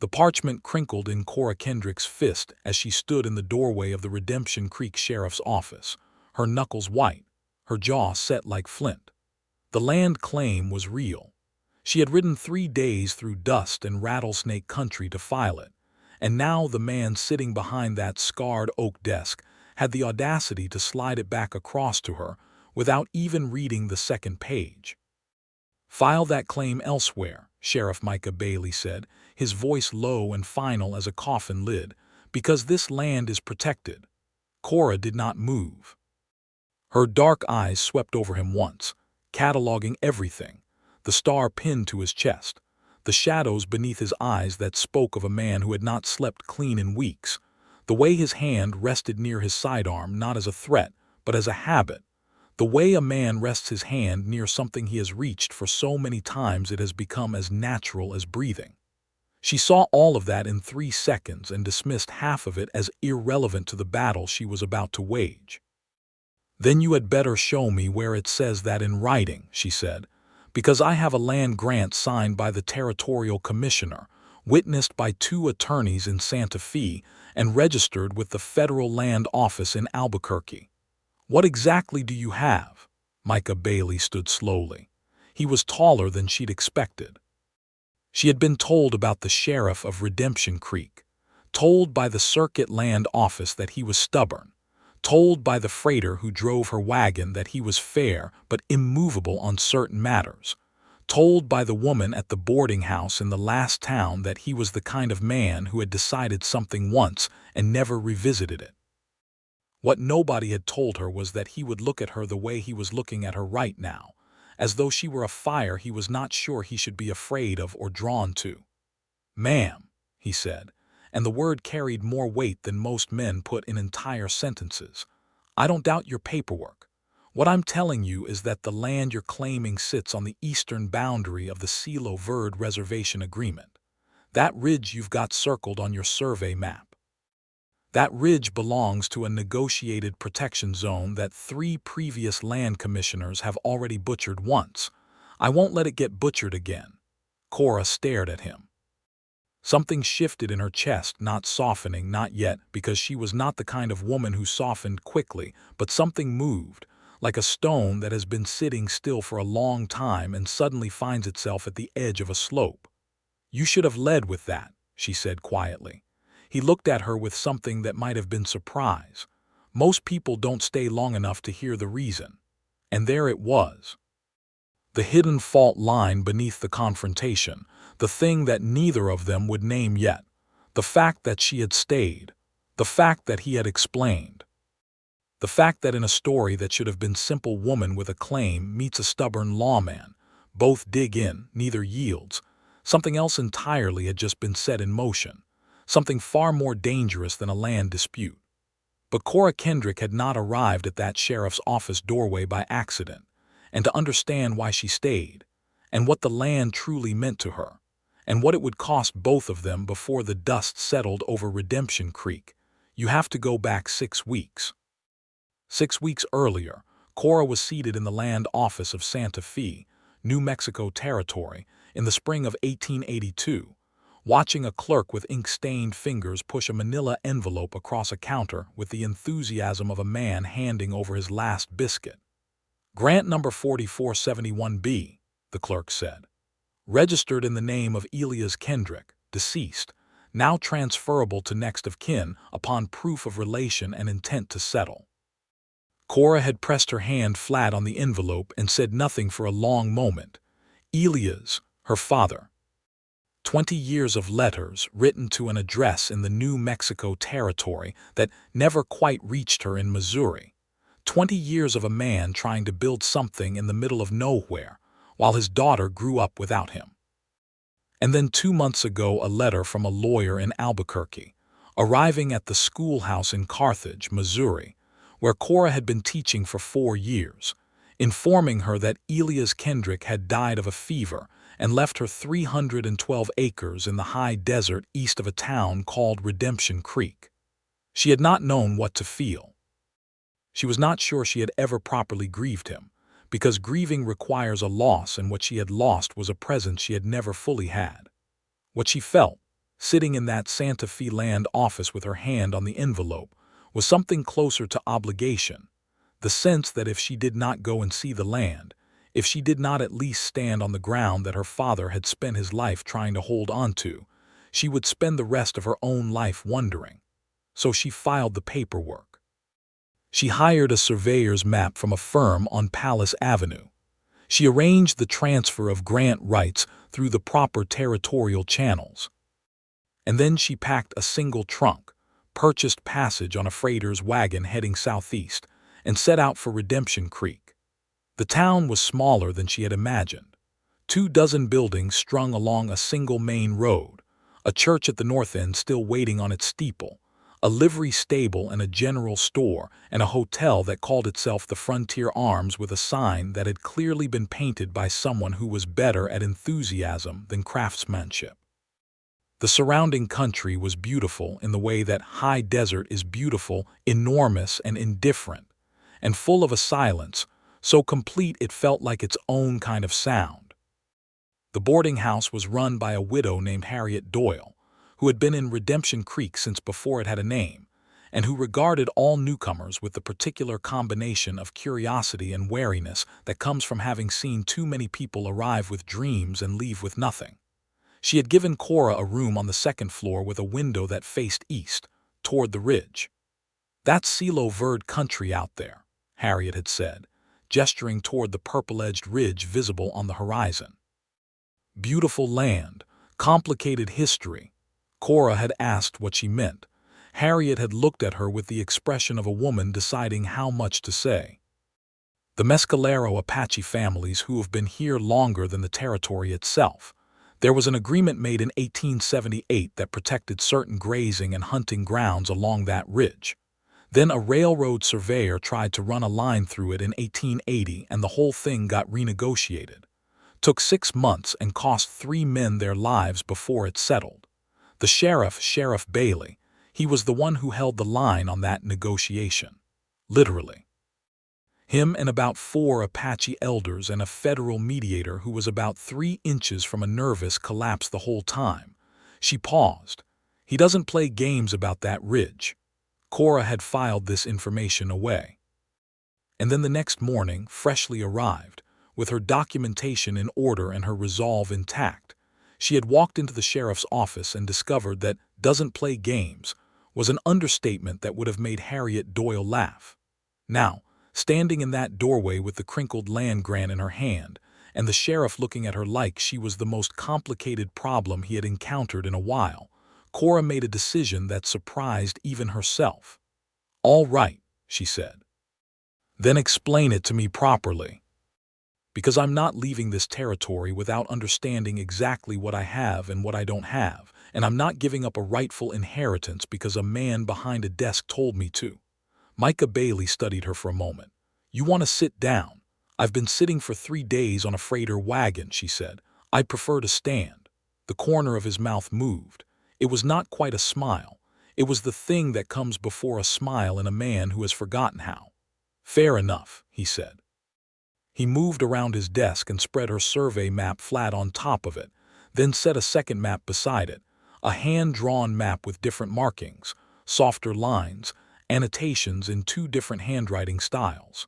The parchment crinkled in Cora Kendrick's fist as she stood in the doorway of the Redemption Creek Sheriff's office, her knuckles white, her jaw set like flint. The land claim was real. She had ridden 3 days through dust and rattlesnake country to file it, and now the man sitting behind that scarred oak desk had the audacity to slide it back across to her without even reading the second page. "File that claim elsewhere," Sheriff Micah Bailey said, his voice low and final as a coffin lid, "because this land is protected." Cora did not move. Her dark eyes swept over him once, cataloging everything, the star pinned to his chest, the shadows beneath his eyes that spoke of a man who had not slept clean in weeks, the way his hand rested near his sidearm not as a threat but as a habit, the way a man rests his hand near something he has reached for so many times it has become as natural as breathing. She saw all of that in 3 seconds and dismissed half of it as irrelevant to the battle she was about to wage. "Then you had better show me where it says that in writing," she said, "because I have a land grant signed by the territorial commissioner, witnessed by 2 attorneys in Santa Fe, and registered with the federal land office in Albuquerque." "What exactly do you have?" Micah Bailey stood slowly. He was taller than she'd expected. She had been told about the sheriff of Redemption Creek, told by the circuit land office that he was stubborn, told by the freighter who drove her wagon that he was fair but immovable on certain matters, told by the woman at the boarding house in the last town that he was the kind of man who had decided something once and never revisited it. What nobody had told her was that he would look at her the way he was looking at her right now, as though she were a fire he was not sure he should be afraid of or drawn to. "Ma'am," he said, and the word carried more weight than most men put in entire sentences. "I don't doubt your paperwork. What I'm telling you is that the land you're claiming sits on the eastern boundary of the Silo Verde Reservation Agreement. That ridge you've got circled on your survey map. That ridge belongs to a negotiated protection zone that 3 previous land commissioners have already butchered once. I won't let it get butchered again." Cora stared at him. Something shifted in her chest, not softening, not yet, because she was not the kind of woman who softened quickly, but something moved, like a stone that has been sitting still for a long time and suddenly finds itself at the edge of a slope. "You should have led with that," she said quietly. He looked at her with something that might have been surprise. Most people don't stay long enough to hear the reason. And there it was. The hidden fault line beneath the confrontation, the thing that neither of them would name yet, the fact that she had stayed, the fact that he had explained. The fact that in a story that should have been simple woman with a claim meets a stubborn lawman, both dig in, neither yields. Something else entirely had just been set in motion. Something far more dangerous than a land dispute. But Cora Kendrick had not arrived at that sheriff's office doorway by accident, and to understand why she stayed, and what the land truly meant to her, and what it would cost both of them before the dust settled over Redemption Creek, you have to go back 6 weeks. 6 weeks earlier, Cora was seated in the land office of Santa Fe, New Mexico Territory, in the spring of 1882, watching a clerk with ink-stained fingers push a manila envelope across a counter with the enthusiasm of a man handing over his last biscuit. "Grant number 4471B, the clerk said. "Registered in the name of Elias Kendrick, deceased, now transferable to next of kin upon proof of relation and intent to settle." Cora had pressed her hand flat on the envelope and said nothing for a long moment. Elias, her father. 20 years of letters written to an address in the New Mexico Territory that never quite reached her in Missouri. 20 years of a man trying to build something in the middle of nowhere while his daughter grew up without him. And then 2 months ago a letter from a lawyer in Albuquerque, arriving at the schoolhouse in Carthage, Missouri, where Cora had been teaching for 4 years, informing her that Elias Kendrick had died of a fever and left her 312 acres in the high desert east of a town called Redemption Creek. She had not known what to feel. She was not sure she had ever properly grieved him, because grieving requires a loss, and what she had lost was a present she had never fully had. What she felt, sitting in that Santa Fe land office with her hand on the envelope, was something closer to obligation, the sense that if she did not go and see the land, if she did not at least stand on the ground that her father had spent his life trying to hold on to, she would spend the rest of her own life wondering. So she filed the paperwork. She hired a surveyor's map from a firm on Palace Avenue. She arranged the transfer of grant rights through the proper territorial channels. And then she packed a single trunk, purchased passage on a freighter's wagon heading southeast, and set out for Redemption Creek. The town was smaller than she had imagined. 24 buildings strung along a single main road, a church at the north end still waiting on its steeple, a livery stable and a general store, and a hotel that called itself the Frontier Arms with a sign that had clearly been painted by someone who was better at enthusiasm than craftsmanship. The surrounding country was beautiful in the way that high desert is beautiful, enormous, and indifferent, and full of a silence so complete it felt like its own kind of sound. The boarding house was run by a widow named Harriet Doyle, who had been in Redemption Creek since before it had a name, and who regarded all newcomers with the particular combination of curiosity and wariness that comes from having seen too many people arrive with dreams and leave with nothing. She had given Cora a room on the second floor with a window that faced east, toward the ridge. "That's Silo Verde country out there," Harriet had said, gesturing toward the purple-edged ridge visible on the horizon. Beautiful land, complicated history. Cora had asked what she meant. Harriet had looked at her with the expression of a woman deciding how much to say. "The Mescalero Apache families who have been here longer than the territory itself. There was an agreement made in 1878 that protected certain grazing and hunting grounds along that ridge. Then a railroad surveyor tried to run a line through it in 1880 and the whole thing got renegotiated. Took 6 months and cost 3 men their lives before it settled. The Sheriff Bailey, he was the one who held the line on that negotiation. Literally. Him and about 4 Apache elders and a federal mediator who was about 3 inches from a nervous collapse the whole time." She paused. "He doesn't play games about that ridge." Cora had filed this information away. And then the next morning, freshly arrived, with her documentation in order and her resolve intact, she had walked into the sheriff's office and discovered that "doesn't play games" was an understatement that would have made Harriet Doyle laugh. Now, standing in that doorway with the crinkled land grant in her hand, and the sheriff looking at her like she was the most complicated problem he had encountered in a while, Cora made a decision that surprised even herself. "All right," she said. "Then explain it to me properly. Because I'm not leaving this territory without understanding exactly what I have and what I don't have, and I'm not giving up a rightful inheritance because a man behind a desk told me to." Micah Bailey studied her for a moment. "You want to sit down? I've been sitting for 3 days on a freighter wagon," she said. "I'd prefer to stand." The corner of his mouth moved. It was not quite a smile. It was the thing that comes before a smile in a man who has forgotten how. "Fair enough," he said. He moved around his desk and spread her survey map flat on top of it, then set a second map beside it, a hand-drawn map with different markings, softer lines, annotations in 2 different handwriting styles.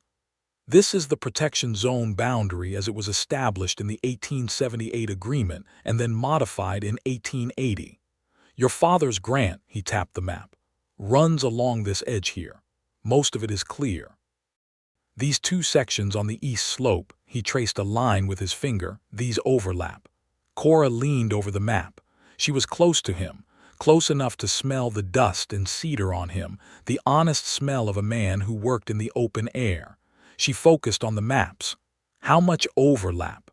"This is the protection zone boundary as it was established in the 1878 agreement and then modified in 1880. Your father's grant," he tapped the map, "runs along this edge here. Most of it is clear. These 2 sections on the east slope," he traced a line with his finger, "these overlap." Cora leaned over the map. She was close to him, close enough to smell the dust and cedar on him, the honest smell of a man who worked in the open air. She focused on the maps. "How much overlap?"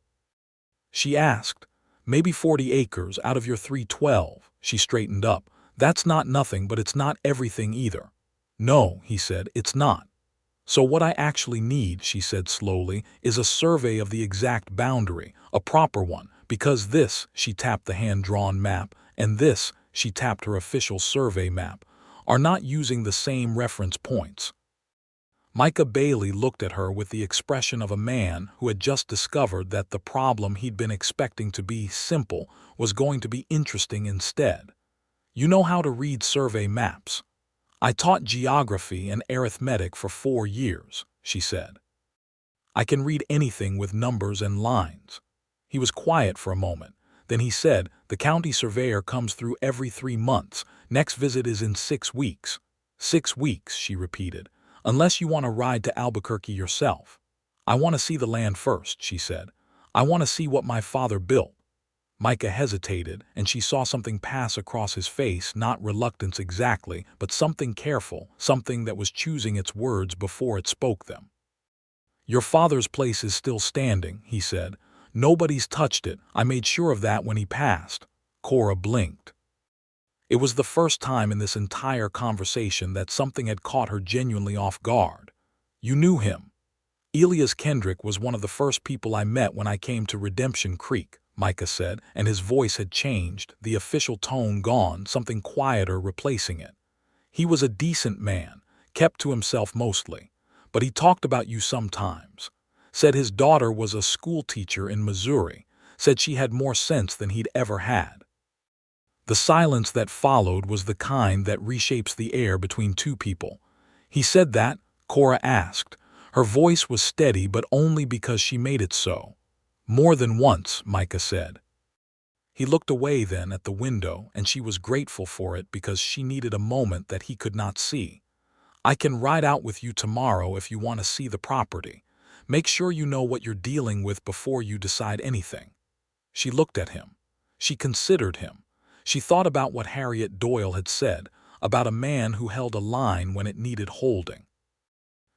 she asked. "Maybe 40 acres out of your 312. She straightened up. "That's not nothing, but it's not everything either." "No," he said, "it's not. So what I actually need," she said slowly, "is a survey of the exact boundary, a proper one, because this," she tapped the hand-drawn map, "and this," she tapped her official survey map, "are not using the same reference points." Micah Bailey looked at her with the expression of a man who had just discovered that the problem he'd been expecting to be simple was going to be interesting instead. You know how to read survey maps. I taught geography and arithmetic for 4 years, she said. I can read anything with numbers and lines. He was quiet for a moment. Then he said, the county surveyor comes through every 3 months. Next visit is in 6 weeks. 6 weeks, she repeated. Unless you want to ride to Albuquerque yourself. I want to see the land first, she said. I want to see what my father built. Micah hesitated, and she saw something pass across his face, not reluctance exactly, but something careful, something that was choosing its words before it spoke them. Your father's place is still standing, he said. Nobody's touched it. I made sure of that when he passed. Cora blinked. It was the first time in this entire conversation that something had caught her genuinely off guard. You knew him. Elias Kendrick was one of the first people I met when I came to Redemption Creek, Micah said, and his voice had changed, the official tone gone, something quieter replacing it. He was a decent man, kept to himself mostly, but he talked about you sometimes. Said his daughter was a school teacher in Missouri, said she had more sense than he'd ever had. The silence that followed was the kind that reshapes the air between two people. He said that, Cora asked. Her voice was steady, but only because she made it so. More than once, Micah said. He looked away then at the window, and she was grateful for it because she needed a moment that he could not see. I can ride out with you tomorrow if you want to see the property. Make sure you know what you're dealing with before you decide anything. She looked at him. She considered him. She thought about what Harriet Doyle had said, about a man who held a line when it needed holding.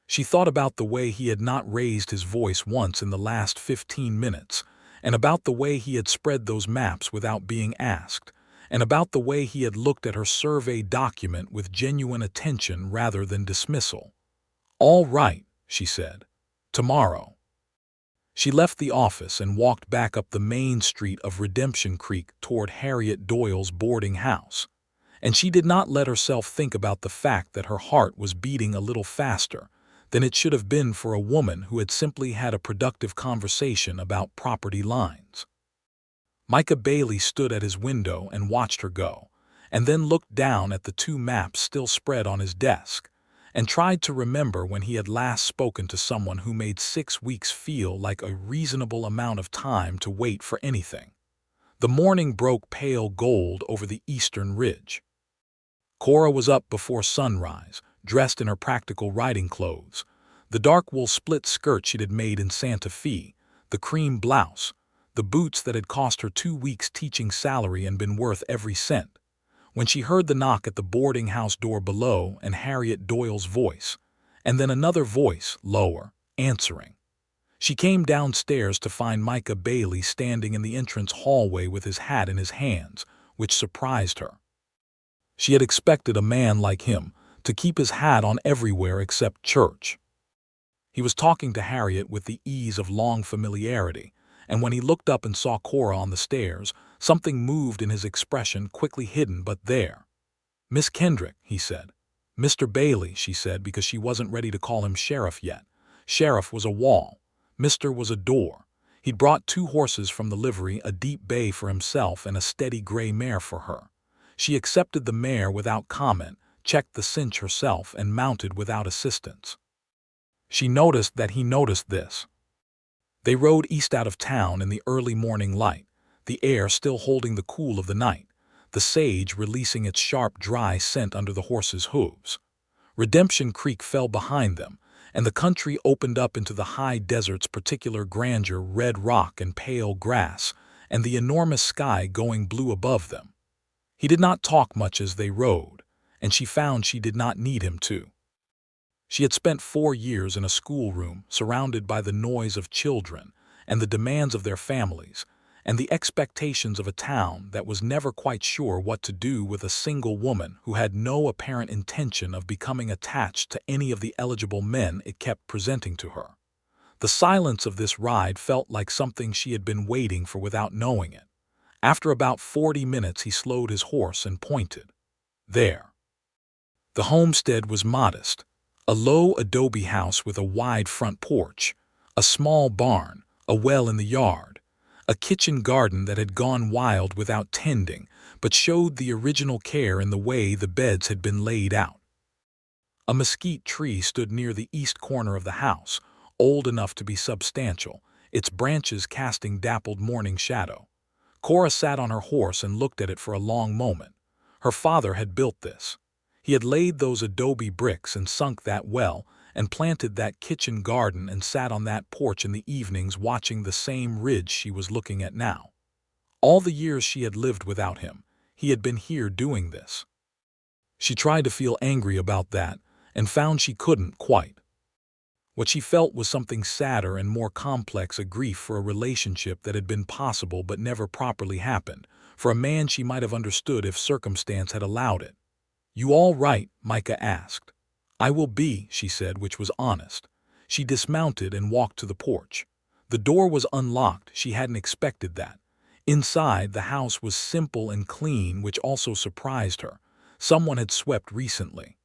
She thought about the way he had not raised his voice once in the last 15 minutes, and about the way he had spread those maps without being asked, and about the way he had looked at her survey document with genuine attention rather than dismissal. All right, she said. Tomorrow. She left the office and walked back up the main street of Redemption Creek toward Harriet Doyle's boarding house. And she did not let herself think about the fact that her heart was beating a little faster than it should have been for a woman who had simply had a productive conversation about property lines. Micah Bailey stood at his window and watched her go, and then looked down at the two maps still spread on his desk, and tried to remember when he had last spoken to someone who made 6 weeks feel like a reasonable amount of time to wait for anything. The morning broke pale gold over the eastern ridge. Cora was up before sunrise, dressed in her practical riding clothes, the dark wool split skirt she'd made in Santa Fe, the cream blouse, the boots that had cost her 2 weeks' teaching salary and been worth every cent, when she heard the knock at the boarding house door below and Harriet Doyle's voice, and then another voice, lower, answering. She came downstairs to find Micah Bailey standing in the entrance hallway with his hat in his hands, which surprised her. She had expected a man like him to keep his hat on everywhere except church. He was talking to Harriet with the ease of long familiarity, and when he looked up and saw Cora on the stairs, something moved in his expression, quickly hidden but there. Miss Kendrick, he said. Mr. Bailey, she said, because she wasn't ready to call him sheriff yet. Sheriff was a wall. Mr. was a door. He'd brought 2 horses from the livery, a deep bay for himself and a steady gray mare for her. She accepted the mare without comment, checked the cinch herself, and mounted without assistance. She noticed that he noticed this. They rode east out of town in the early morning light, the air still holding the cool of the night, the sage releasing its sharp, dry scent under the horses' hooves. Redemption Creek fell behind them, and the country opened up into the high desert's particular grandeur, red rock and pale grass, and the enormous sky going blue above them. He did not talk much as they rode, and she found she did not need him to. She had spent 4 years in a schoolroom, surrounded by the noise of children and the demands of their families, and the expectations of a town that was never quite sure what to do with a single woman who had no apparent intention of becoming attached to any of the eligible men it kept presenting to her. The silence of this ride felt like something she had been waiting for without knowing it. After about 40 minutes, he slowed his horse and pointed. There. The homestead was modest, a low adobe house with a wide front porch, a small barn, a well in the yard, A kitchen garden that had gone wild without tending, but showed the original care in the way the beds had been laid out. A mesquite tree stood near the east corner of the house, old enough to be substantial, its branches casting dappled morning shadow. Cora sat on her horse and looked at it for a long moment. Her father had built this. He had laid those adobe bricks and sunk that well, and planted that kitchen garden and sat on that porch in the evenings watching the same ridge she was looking at now. All the years she had lived without him, he had been here doing this. She tried to feel angry about that, and found she couldn't quite. What she felt was something sadder and more complex, a grief for a relationship that had been possible but never properly happened, for a man she might have understood if circumstance had allowed it. "You all right?" Micah asked. "I will be," she said, which was honest. She dismounted and walked to the porch. The door was unlocked. She hadn't expected that. Inside, the house was simple and clean, which also surprised her. Someone had swept recently.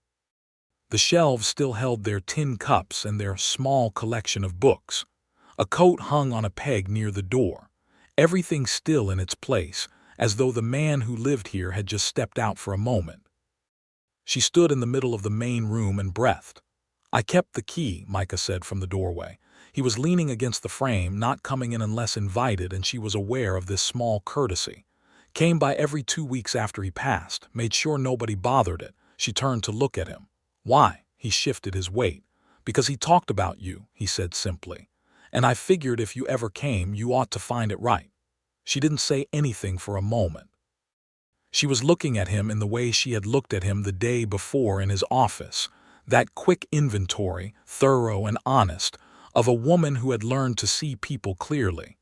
The shelves still held their tin cups and their small collection of books. A coat hung on a peg near the door. Everything still in its place, as though the man who lived here had just stepped out for a moment. She stood in the middle of the main room and breathed. "I kept the key," Micah said from the doorway. He was leaning against the frame, not coming in unless invited, and she was aware of this small courtesy. Came by every 2 weeks after he passed, made sure nobody bothered it. She turned to look at him. "Why?" He shifted his weight. "Because he talked about you," he said simply. "And I figured if you ever came, you ought to find it right." She didn't say anything for a moment. She was looking at him in the way she had looked at him the day before in his office, that quick inventory, thorough and honest, of a woman who had learned to see people clearly.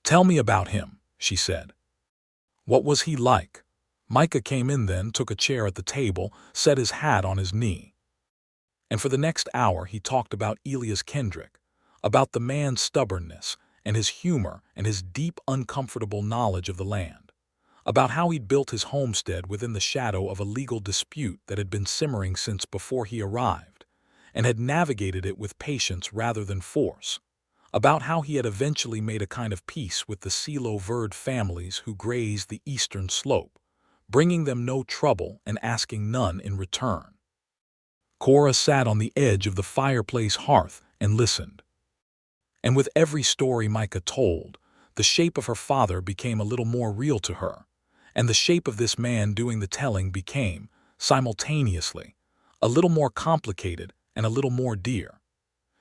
"Tell me about him," she said. "What was he like?" Micah came in then, took a chair at the table, set his hat on his knee. And for the next hour he talked about Elias Kendrick, about the man's stubbornness and his humor and his deep, uncomfortable knowledge of the land, about how he'd built his homestead within the shadow of a legal dispute that had been simmering since before he arrived, and had navigated it with patience rather than force, about how he had eventually made a kind of peace with the Silo Verde families who grazed the eastern slope, bringing them no trouble and asking none in return. Cora sat on the edge of the fireplace hearth and listened. And with every story Micah told, the shape of her father became a little more real to her, and the shape of this man doing the telling became, simultaneously, a little more complicated and a little more dear.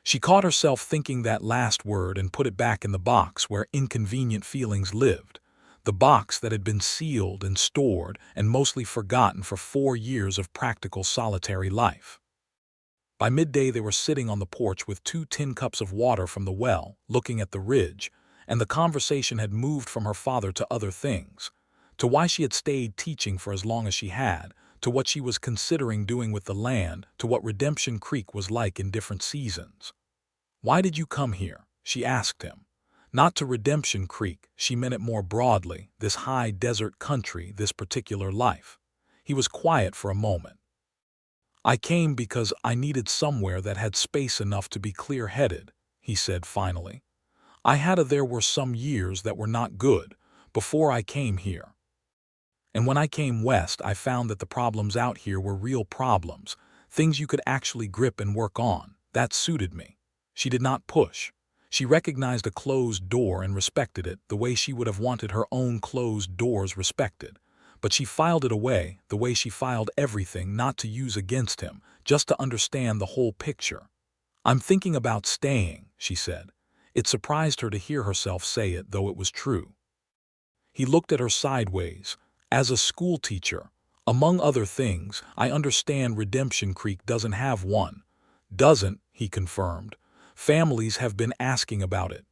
She caught herself thinking that last word and put it back in the box where inconvenient feelings lived, the box that had been sealed and stored and mostly forgotten for 4 years of practical solitary life. By midday they were sitting on the porch with 2 tin cups of water from the well, looking at the ridge, and the conversation had moved from her father to other things, to why she had stayed teaching for as long as she had, to what she was considering doing with the land, to what Redemption Creek was like in different seasons. "Why did you come here?" she asked him. Not to Redemption Creek, she meant it more broadly, this high desert country, this particular life. He was quiet for a moment. "I came because I needed somewhere that had space enough to be clear-headed," he said finally. There were some years that were not good, before I came here. And when I came west I found that the problems out here were real problems, things you could actually grip and work on. That suited me." She did not push. She recognized a closed door and respected it, the way she would have wanted her own closed doors respected. But she filed it away, the way she filed everything, not to use against him, just to understand the whole picture. "I'm thinking about staying," she said. It surprised her to hear herself say it, though it was true. He looked at her sideways. "As a school teacher, among other things, I understand Redemption Creek doesn't have one." "Doesn't," he confirmed. "Families have been asking about it.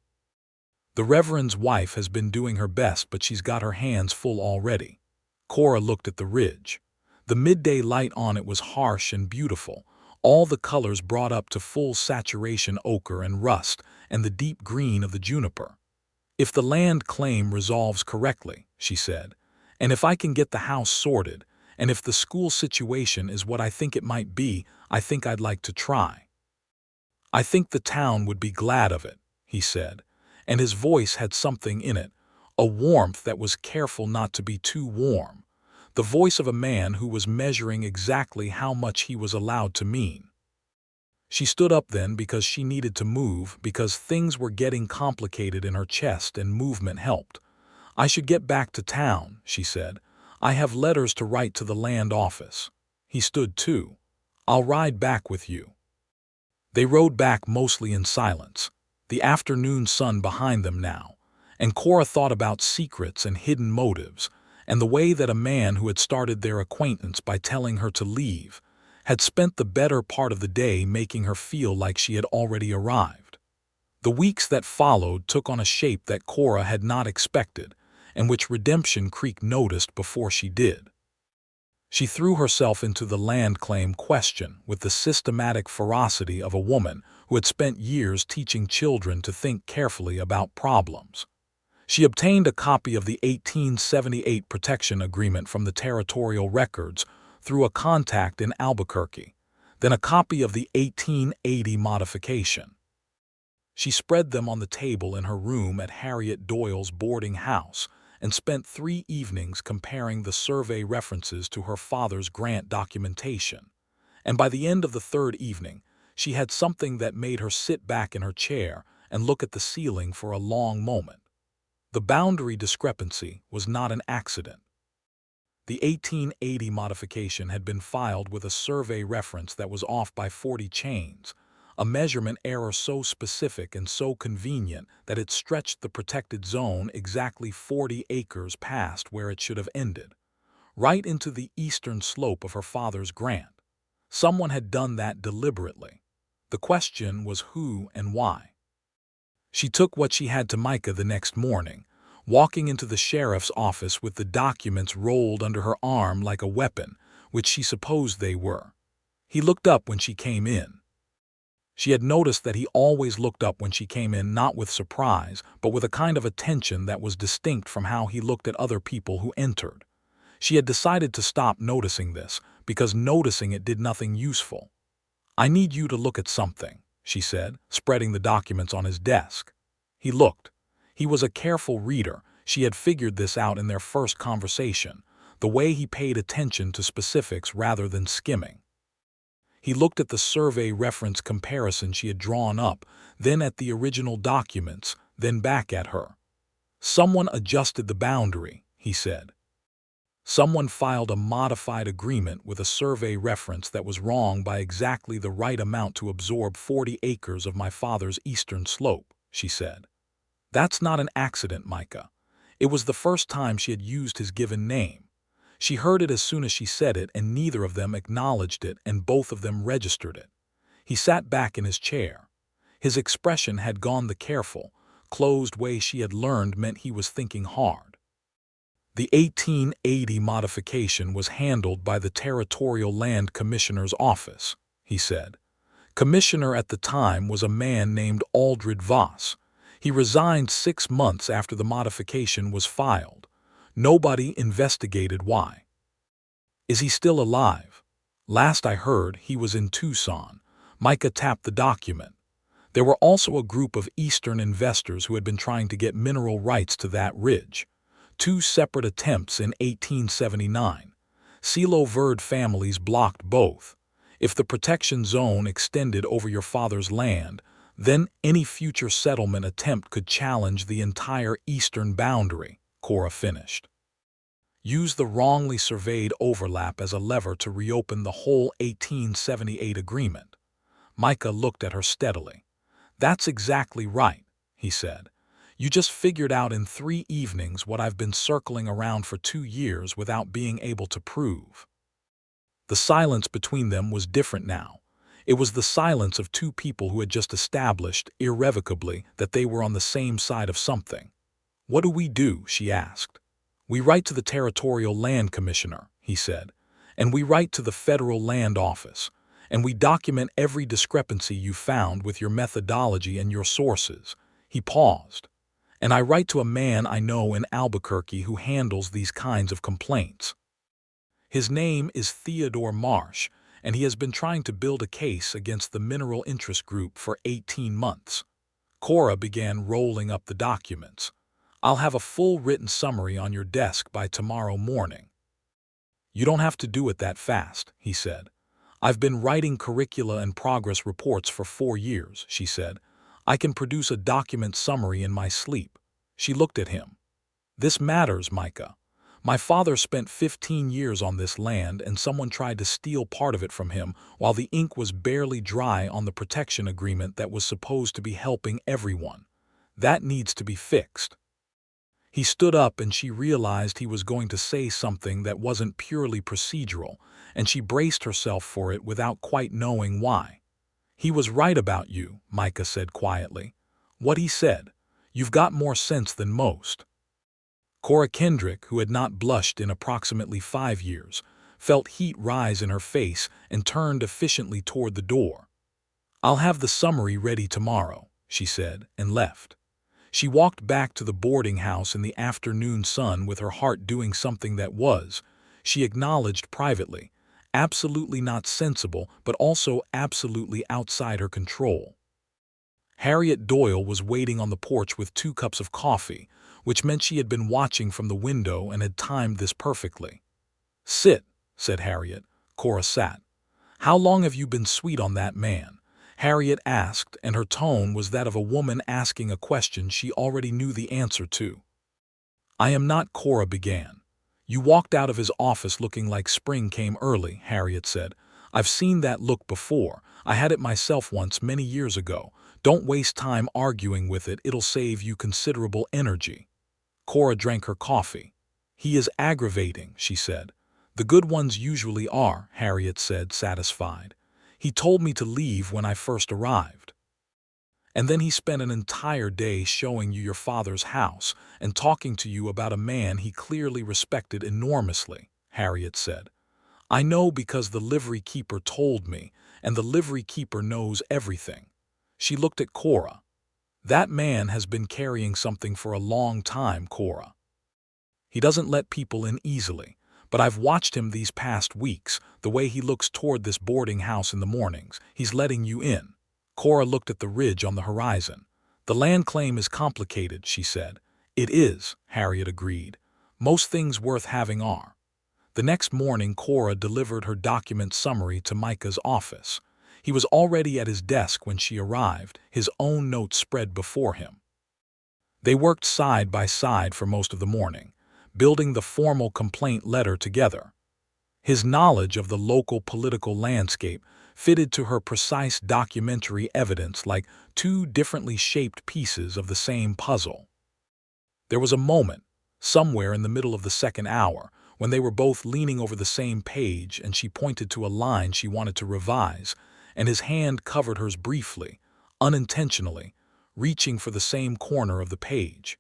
The Reverend's wife has been doing her best, but she's got her hands full already." Cora looked at the ridge. The midday light on it was harsh and beautiful, all the colors brought up to full saturation, ochre and rust, and the deep green of the juniper. "If the land claim resolves correctly," she said, "and if I can get the house sorted, and if the school situation is what I think it might be, I think I'd like to try." "I think the town would be glad of it," he said, and his voice had something in it, a warmth that was careful not to be too warm, the voice of a man who was measuring exactly how much he was allowed to mean. She stood up then because she needed to move, because things were getting complicated in her chest and movement helped. "I should get back to town," she said. "I have letters to write to the land office." He stood too. "I'll ride back with you." They rode back mostly in silence, the afternoon sun behind them now, and Cora thought about secrets and hidden motives, and the way that a man who had started their acquaintance by telling her to leave had spent the better part of the day making her feel like she had already arrived. The weeks that followed took on a shape that Cora had not expected, and which Redemption Creek noticed before she did. She threw herself into the land claim question with the systematic ferocity of a woman who had spent years teaching children to think carefully about problems. She obtained a copy of the 1878 protection agreement from the territorial records through a contact in Albuquerque, then a copy of the 1880 modification. She spread them on the table in her room at Harriet Doyle's boarding house and spent 3 evenings comparing the survey references to her father's grant documentation. And by the end of the 3rd evening, she had something that made her sit back in her chair and look at the ceiling for a long moment. The boundary discrepancy was not an accident. The 1880 modification had been filed with a survey reference that was off by 40 chains, a measurement error so specific and so convenient that it stretched the protected zone exactly 40 acres past where it should have ended, right into the eastern slope of her father's grant. Someone had done that deliberately. The question was who and why. She took what she had to Micah the next morning, walking into the sheriff's office with the documents rolled under her arm like a weapon, which she supposed they were. He looked up when she came in. She had noticed that he always looked up when she came in, not with surprise, but with a kind of attention that was distinct from how he looked at other people who entered. She had decided to stop noticing this, because noticing it did nothing useful. "I need you to look at something," she said, spreading the documents on his desk. He looked. He was a careful reader. She had figured this out in their first conversation, the way he paid attention to specifics rather than skimming. He looked at the survey reference comparison she had drawn up, then at the original documents, then back at her. "Someone adjusted the boundary," he said. "Someone filed a modified agreement with a survey reference that was wrong by exactly the right amount to absorb 40 acres of my father's eastern slope," she said. "That's not an accident, Micah." It was the first time she had used his given name. She heard it as soon as she said it, and neither of them acknowledged it, and both of them registered it. He sat back in his chair. His expression had gone the careful, closed way she had learned meant he was thinking hard. "The 1880 modification was handled by the Territorial Land Commissioner's office," he said. "Commissioner at the time was a man named Aldred Voss. He resigned 6 months after the modification was filed. Nobody investigated why." "Is he still alive?" "Last I heard, he was in Tucson." Micah tapped the document. "There were also a group of Eastern investors who had been trying to get mineral rights to that ridge. 2 separate attempts in 1879. Silo Verde families blocked both. If the protection zone extended over your father's land, then any future settlement attempt could challenge the entire eastern boundary," Cora finished. "Use the wrongly surveyed overlap as a lever to reopen the whole 1878 agreement." Micah looked at her steadily. "That's exactly right," he said. "You just figured out in 3 evenings what I've been circling around for 2 years without being able to prove." The silence between them was different now. It was the silence of 2 people who had just established, irrevocably, that they were on the same side of something. "What do we do?" she asked. "We write to the Territorial Land Commissioner," he said, "and we write to the Federal Land Office, and we document every discrepancy you found with your methodology and your sources." He paused. "And I write to a man I know in Albuquerque who handles these kinds of complaints. His name is Theodore Marsh, and he has been trying to build a case against the Mineral Interest Group for 18 months. Cora began rolling up the documents. I'll have a full written summary on your desk by tomorrow morning." "You don't have to do it that fast," he said. "I've been writing curricula and progress reports for 4 years," she said. "I can produce a document summary in my sleep." She looked at him. "This matters, Micah. My father spent 15 years on this land and someone tried to steal part of it from him while the ink was barely dry on the protection agreement that was supposed to be helping everyone. That needs to be fixed." He stood up and she realized he was going to say something that wasn't purely procedural, and she braced herself for it without quite knowing why. "He was right about you," Micah said quietly. "What he said. You've got more sense than most." Cora Kendrick, who had not blushed in approximately 5 years, felt heat rise in her face and turned efficiently toward the door. "I'll have the summary ready tomorrow," she said, and left. She walked back to the boarding house in the afternoon sun with her heart doing something that was, she acknowledged privately, absolutely not sensible but also absolutely outside her control. Harriet Doyle was waiting on the porch with 2 cups of coffee, which meant she had been watching from the window and had timed this perfectly. "Sit," said Harriet. Cora sat. "How long have you been sweet on that man?" Harriet asked, and her tone was that of a woman asking a question she already knew the answer to. "I am not," Cora began. "You walked out of his office looking like spring came early," Harriet said. "I've seen that look before. I had it myself once many years ago. Don't waste time arguing with it, it'll save you considerable energy." Cora drank her coffee. "He is aggravating," she said. "The good ones usually are," Harriet said, satisfied. "He told me to leave when I first arrived." "And then he spent an entire day showing you your father's house and talking to you about a man he clearly respected enormously," Harriet said. "I know because the livery keeper told me, and the livery keeper knows everything." She looked at Cora. "That man has been carrying something for a long time, Cora. He doesn't let people in easily, but I've watched him these past weeks, the way he looks toward this boarding house in the mornings. He's letting you in." Cora looked at the ridge on the horizon. "The land claim is complicated," she said. "It is," Harriet agreed. "Most things worth having are." The next morning Cora delivered her document summary to Micah's office. He was already at his desk when she arrived, his own notes spread before him. They worked side by side for most of the morning, building the formal complaint letter together. His knowledge of the local political landscape fitted to her precise documentary evidence like 2 differently shaped pieces of the same puzzle. There was a moment, somewhere in the middle of the second hour, when they were both leaning over the same page and she pointed to a line she wanted to revise, and his hand covered hers briefly, unintentionally, reaching for the same corner of the page.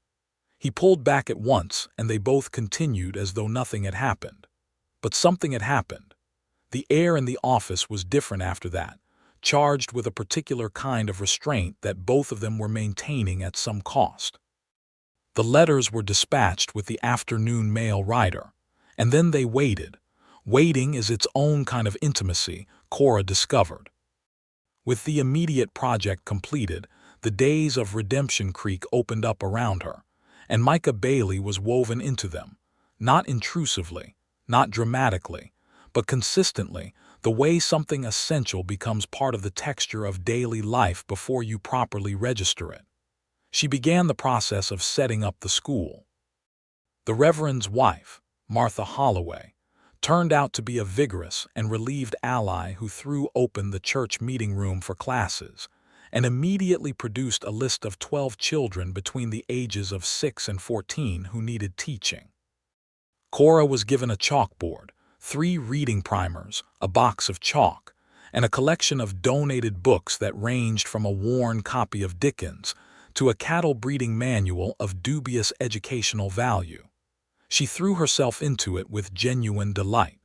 He pulled back at once, and they both continued as though nothing had happened. But something had happened. The air in the office was different after that, charged with a particular kind of restraint that both of them were maintaining at some cost. The letters were dispatched with the afternoon mail rider, and then they waited. Waiting is its own kind of intimacy, Cora discovered. With the immediate project completed, the days of Redemption Creek opened up around her, and Micah Bailey was woven into them, not intrusively, not dramatically, but consistently, the way something essential becomes part of the texture of daily life before you properly register it. She began the process of setting up the school. The Reverend's wife, Martha Holloway, turned out to be a vigorous and relieved ally who threw open the church meeting room for classes and immediately produced a list of 12 children between the ages of 6 and 14 who needed teaching. Cora was given a chalkboard, 3 reading primers, a box of chalk, and a collection of donated books that ranged from a worn copy of Dickens to a cattle breeding manual of dubious educational value. She threw herself into it with genuine delight.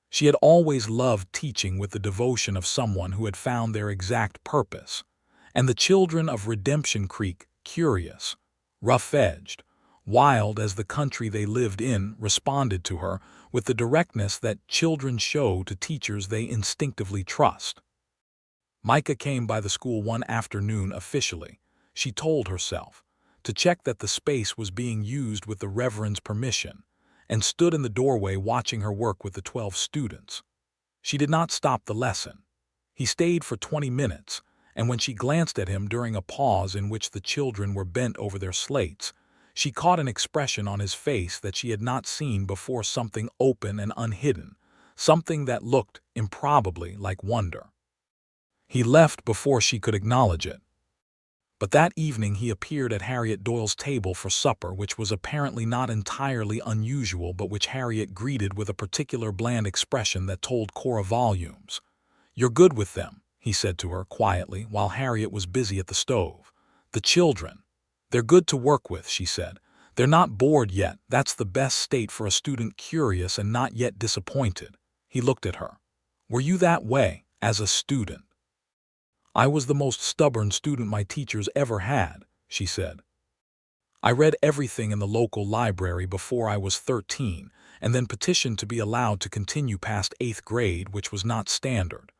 She had always loved teaching with the devotion of someone who had found their exact purpose, and the children of Redemption Creek, curious, rough-edged, wild as the country they lived in, responded to her with the directness that children show to teachers they instinctively trust. Micah came by the school one afternoon officially, she told herself, to check that the space was being used with the Reverend's permission, and stood in the doorway watching her work with the 12 students. She did not stop the lesson. He stayed for 20 minutes, and when she glanced at him during a pause in which the children were bent over their slates, she caught an expression on his face that she had not seen before, something open and unhidden, something that looked, improbably, like wonder. He left before she could acknowledge it. But that evening he appeared at Harriet Doyle's table for supper, which was apparently not entirely unusual, but which Harriet greeted with a particular bland expression that told Cora volumes. "You're good with them," he said to her quietly while Harriet was busy at the stove. "The children. They're good to work with," she said. "They're not bored yet. That's the best state for a student, curious and not yet disappointed." He looked at her. "Were you that way, as a student?" "I was the most stubborn student my teachers ever had," she said. "I read everything in the local library before I was 13, and then petitioned to be allowed to continue past 8th grade, which was not standard.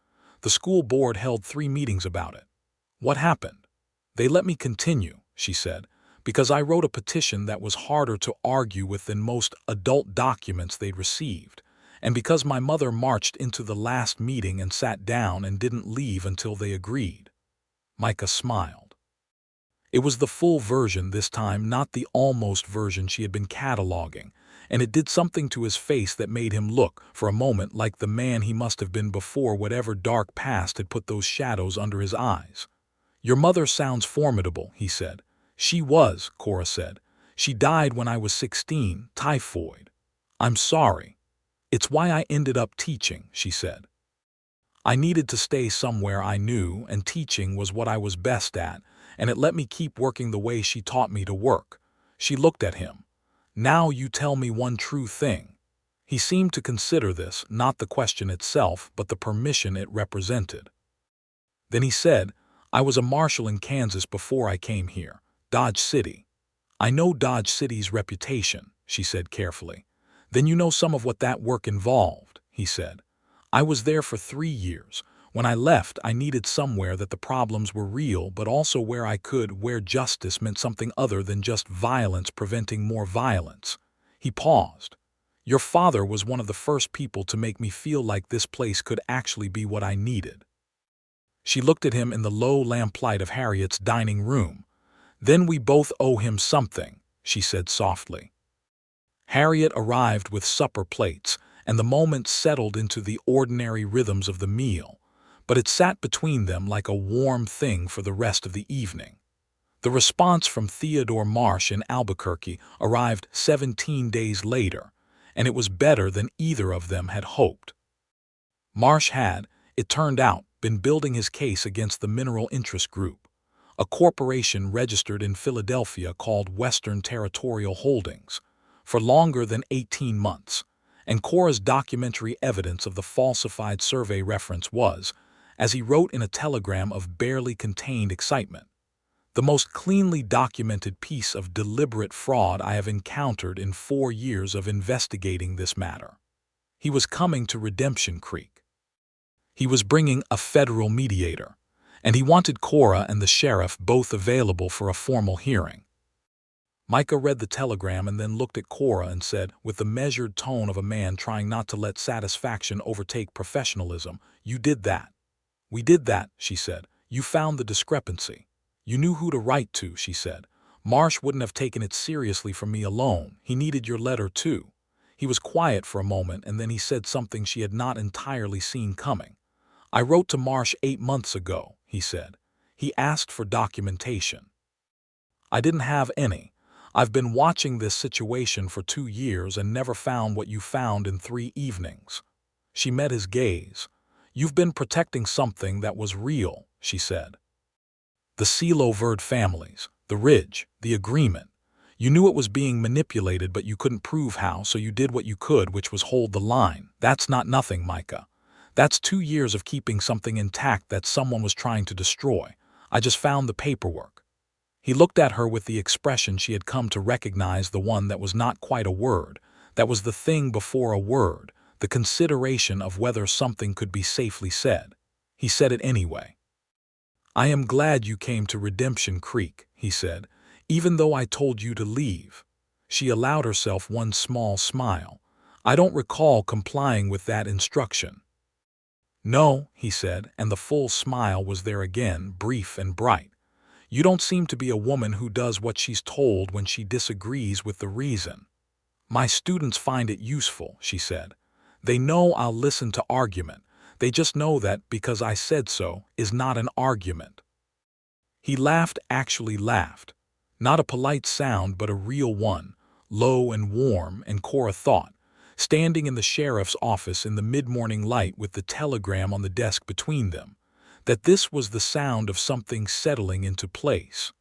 The school board held 3 meetings about it. What happened? They let me continue," she said, "because I wrote a petition that was harder to argue with than most adult documents they'd received, and because my mother marched into the last meeting and sat down and didn't leave until they agreed." Micah smiled. It was the full version this time, not the almost version she had been cataloging, and it did something to his face that made him look, for a moment, like the man he must have been before whatever dark past had put those shadows under his eyes. "Your mother sounds formidable," he said. "She was," Cora said. "She died when I was 16, typhoid." "I'm sorry." "It's why I ended up teaching," she said. "I needed to stay somewhere I knew, and teaching was what I was best at, and it let me keep working the way she taught me to work." She looked at him. "Now you tell me one true thing." He seemed to consider this, not the question itself, but the permission it represented. Then he said, "I was a marshal in Kansas before I came here, Dodge City." "I know Dodge City's reputation," she said carefully. "Then you know some of what that work involved," he said. "I was there for 3 years. When I left, I needed somewhere that the problems were real, but also where justice meant something other than just violence preventing more violence." He paused. "Your father was one of the first people to make me feel like this place could actually be what I needed." She looked at him in the low lamplight of Harriet's dining room. "Then we both owe him something," she said softly. Harriet arrived with supper plates, and the moment settled into the ordinary rhythms of the meal, but it sat between them like a warm thing for the rest of the evening. The response from Theodore Marsh in Albuquerque arrived 17 days later, and it was better than either of them had hoped. Marsh had, it turned out, been building his case against the Mineral Interest Group, a corporation registered in Philadelphia called Western Territorial Holdings, for longer than 18 months, and Cora's documentary evidence of the falsified survey reference was, as he wrote in a telegram of barely contained excitement, "the most cleanly documented piece of deliberate fraud I have encountered in 4 years of investigating this matter." He was coming to Redemption Creek. He was bringing a federal mediator, and he wanted Cora and the sheriff both available for a formal hearing. Micah read the telegram and then looked at Cora and said, with the measured tone of a man trying not to let satisfaction overtake professionalism, "You did that." "We did that," she said. "You found the discrepancy. You knew who to write to," she said. "Marsh wouldn't have taken it seriously from me alone. He needed your letter too." He was quiet for a moment, and then he said something she had not entirely seen coming. "I wrote to Marsh 8 months ago," he said. "He asked for documentation. I didn't have any. I've been watching this situation for 2 years and never found what you found in 3 evenings." She met his gaze. "You've been protecting something that was real," she said. "The Seeloverd families, the Ridge, the agreement. You knew it was being manipulated, but you couldn't prove how, so you did what you could, which was hold the line. That's not nothing, Micah. That's 2 years of keeping something intact that someone was trying to destroy. I just found the paperwork." He looked at her with the expression she had come to recognize, the one that was not quite a word, that was the thing before a word, the consideration of whether something could be safely said. He said it anyway. "I am glad you came to Redemption Creek," he said, Even though I told you to leave." She allowed herself one small smile. "I don't recall complying with that instruction." "No," he said, and the full smile was there again, brief and bright. "You don't seem to be a woman who does what she's told when she disagrees with the reason." "My students find it useful," she said. "They know I'll listen to argument. They just know that because I said so is not an argument." He laughed, actually laughed. Not a polite sound, but a real one, low and warm, and Cora thought, standing in the sheriff's office in the mid-morning light with the telegram on the desk between them, that this was the sound of something settling into place.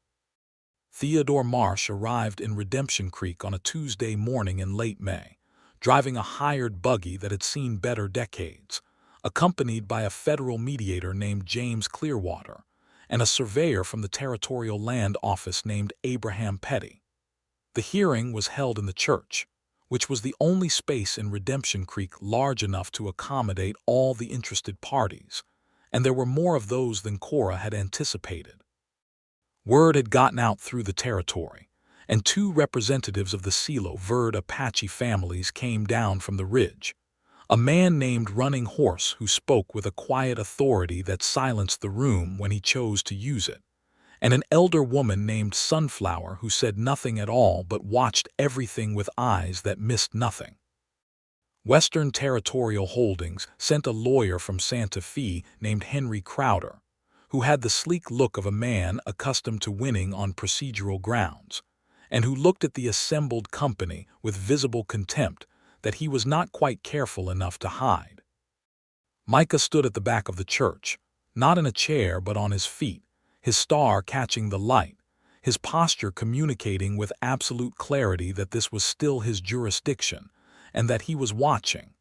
Theodore Marsh arrived in Redemption Creek on a Tuesday morning in late May, driving a hired buggy that had seen better decades, accompanied by a federal mediator named James Clearwater and a surveyor from the Territorial Land Office named Abraham Petty. The hearing was held in the church, which was the only space in Redemption Creek large enough to accommodate all the interested parties, and there were more of those than Cora had anticipated. Word had gotten out through the territory, and 2 representatives of the Silo Verde Apache families came down from the ridge. A man named Running Horse who spoke with a quiet authority that silenced the room when he chose to use it, and an elder woman named Sunflower who said nothing at all but watched everything with eyes that missed nothing. Western Territorial Holdings sent a lawyer from Santa Fe named Henry Crowder, who had the sleek look of a man accustomed to winning on procedural grounds, and who looked at the assembled company with visible contempt that he was not quite careful enough to hide. Micah stood at the back of the church, not in a chair but on his feet, his star catching the light, his posture communicating with absolute clarity that this was still his jurisdiction and that he was watching.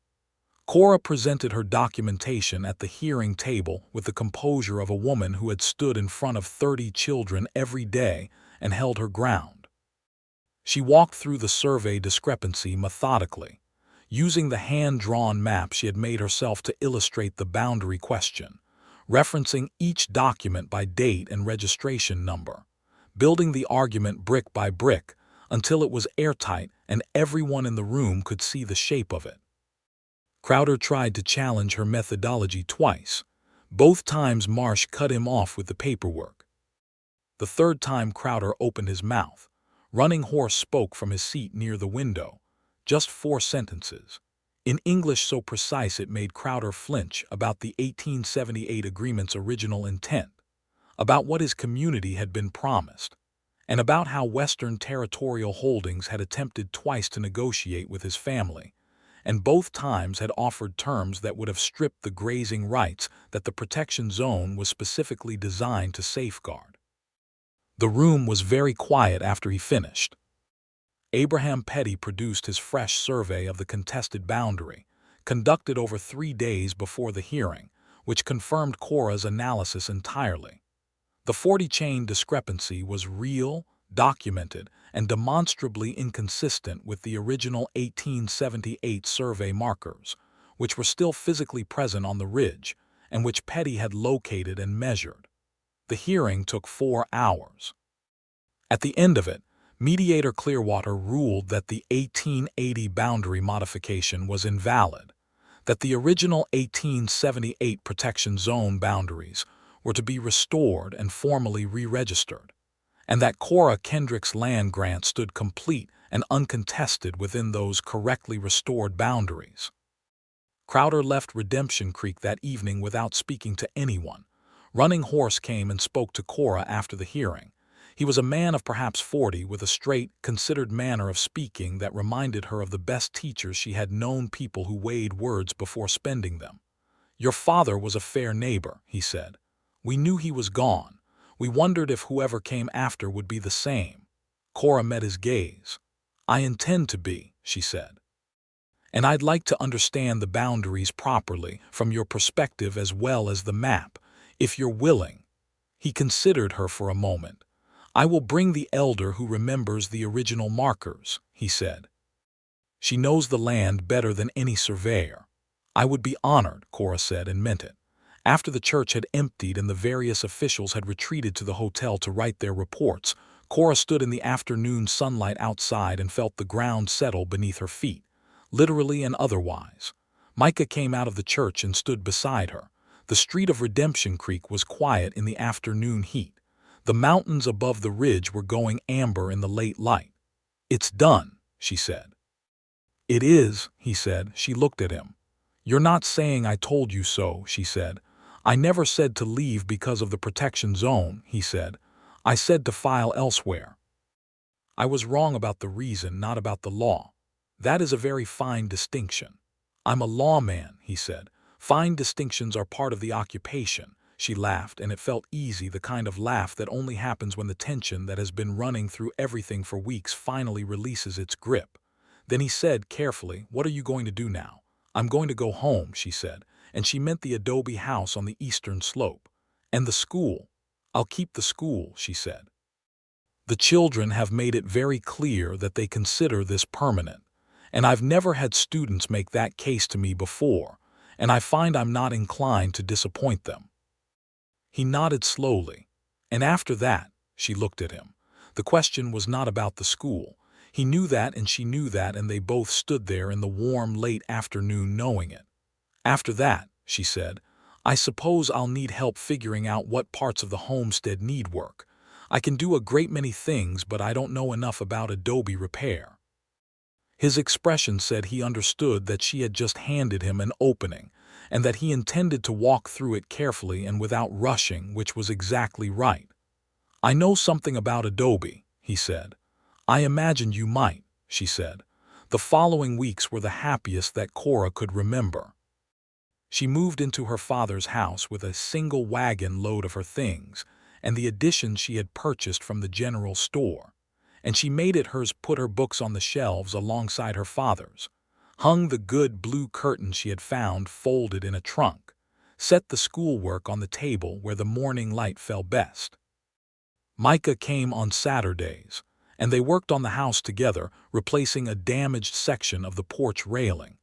Cora presented her documentation at the hearing table with the composure of a woman who had stood in front of 30 children every day and held her ground. She walked through the survey discrepancy methodically, using the hand-drawn map she had made herself to illustrate the boundary question, referencing each document by date and registration number, building the argument brick by brick until it was airtight and everyone in the room could see the shape of it. Crowder tried to challenge her methodology twice. Both times Marsh cut him off with the paperwork. The third time Crowder opened his mouth, Running Horse spoke from his seat near the window, just 4 sentences, in English so precise it made Crowder flinch about the 1878 agreement's original intent, about what his community had been promised, and about how Western Territorial Holdings had attempted twice to negotiate with his family, and both times had offered terms that would have stripped the grazing rights that the protection zone was specifically designed to safeguard. The room was very quiet after he finished. Abraham Petty produced his fresh survey of the contested boundary, conducted over 3 days before the hearing, which confirmed Cora's analysis entirely. The 40-chain discrepancy was real, documented, and demonstrably inconsistent with the original 1878 survey markers, which were still physically present on the ridge and which Petty had located and measured. The hearing took 4 hours. At the end of it, Mediator Clearwater ruled that the 1880 boundary modification was invalid, that the original 1878 protection zone boundaries were to be restored and formally re-registered, and that Cora Kendrick's land grant stood complete and uncontested within those correctly restored boundaries. Crowder left Redemption Creek that evening without speaking to anyone. Running Horse came and spoke to Cora after the hearing. He was a man of perhaps 40 with a straight, considered manner of speaking that reminded her of the best teachers she had known, people who weighed words before spending them. "Your father was a fair neighbor," he said. "We knew he was gone. We wondered if whoever came after would be the same." Cora met his gaze. "I intend to be," she said. "And I'd like to understand the boundaries properly, from your perspective as well as the map, if you're willing." He considered her for a moment. "I will bring the elder who remembers the original markers," he said. "She knows the land better than any surveyor." "I would be honored," Cora said, and meant it. After the church had emptied and the various officials had retreated to the hotel to write their reports, Cora stood in the afternoon sunlight outside and felt the ground settle beneath her feet, literally and otherwise. Micah came out of the church and stood beside her. The street of Redemption Creek was quiet in the afternoon heat. The mountains above the ridge were going amber in the late light. "It's done," she said. "It is," he said. She looked at him. "You're not saying I told you so," she said. "I never said to leave because of the protection zone," he said. "I said to file elsewhere. I was wrong about the reason, not about the law. That is a very fine distinction." "I'm a lawman," he said. "Fine distinctions are part of the occupation." She laughed, and it felt easy, the kind of laugh that only happens when the tension that has been running through everything for weeks finally releases its grip. Then he said carefully, "What are you going to do now?" "I'm going to go home," she said, and she meant the adobe house on the eastern slope. "And the school." "I'll keep the school," she said. "The children have made it very clear that they consider this permanent, and I've never had students make that case to me before, and I find I'm not inclined to disappoint them." He nodded slowly. "And after that," she looked at him. The question was not about the school. He knew that and she knew that, and they both stood there in the warm late afternoon knowing it. "After that," she said, "I suppose I'll need help figuring out what parts of the homestead need work. I can do a great many things, but I don't know enough about adobe repair." His expression said he understood that she had just handed him an opening, and that he intended to walk through it carefully and without rushing, which was exactly right. "I know something about adobe," he said. "I imagined you might," she said. The following weeks were the happiest that Cora could remember. She moved into her father's house with a single wagon load of her things, and the additions she had purchased from the general store, and she made it hers, put her books on the shelves alongside her father's, hung the good blue curtains she had found folded in a trunk, set the schoolwork on the table where the morning light fell best. Micah came on Saturdays, and they worked on the house together, replacing a damaged section of the porch railing,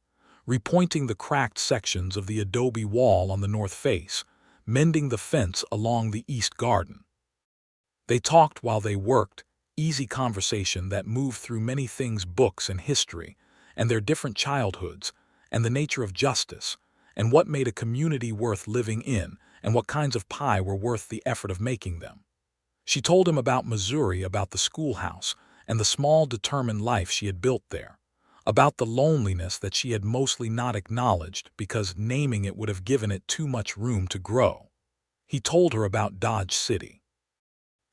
repointing the cracked sections of the adobe wall on the north face, mending the fence along the east garden. They talked while they worked, easy conversation that moved through many things, books and history, and their different childhoods, and the nature of justice, and what made a community worth living in, and what kinds of pie were worth the effort of making them. She told him about Missouri, about the schoolhouse, and the small determined life she had built there, about the loneliness that she had mostly not acknowledged because naming it would have given it too much room to grow. He told her about Dodge City.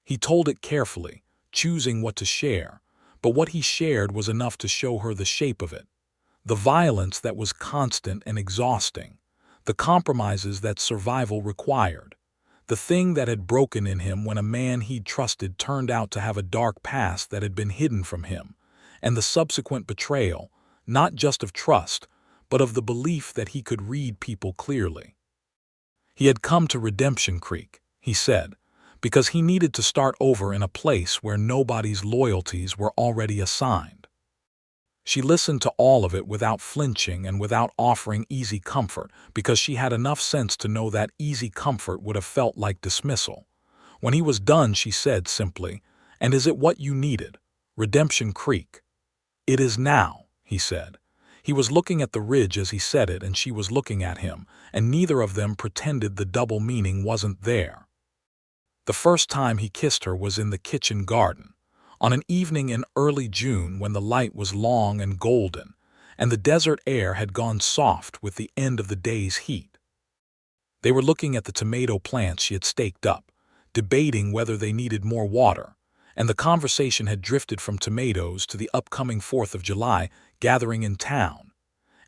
He told it carefully, choosing what to share, but what he shared was enough to show her the shape of it, the violence that was constant and exhausting, the compromises that survival required, the thing that had broken in him when a man he'd trusted turned out to have a dark past that had been hidden from him, and the subsequent betrayal, not just of trust, but of the belief that he could read people clearly. He had come to Redemption Creek, he said, because he needed to start over in a place where nobody's loyalties were already assigned. She listened to all of it without flinching and without offering easy comfort, because she had enough sense to know that easy comfort would have felt like dismissal. When he was done, she said simply, "And is it what you needed? Redemption Creek?" "It is now," he said. He was looking at the ridge as he said it, and she was looking at him, and neither of them pretended the double meaning wasn't there. The first time he kissed her was in the kitchen garden, on an evening in early June when the light was long and golden, and the desert air had gone soft with the end of the day's heat. They were looking at the tomato plants she had staked up, debating whether they needed more water, and the conversation had drifted from tomatoes to the upcoming 4th of July gathering in town,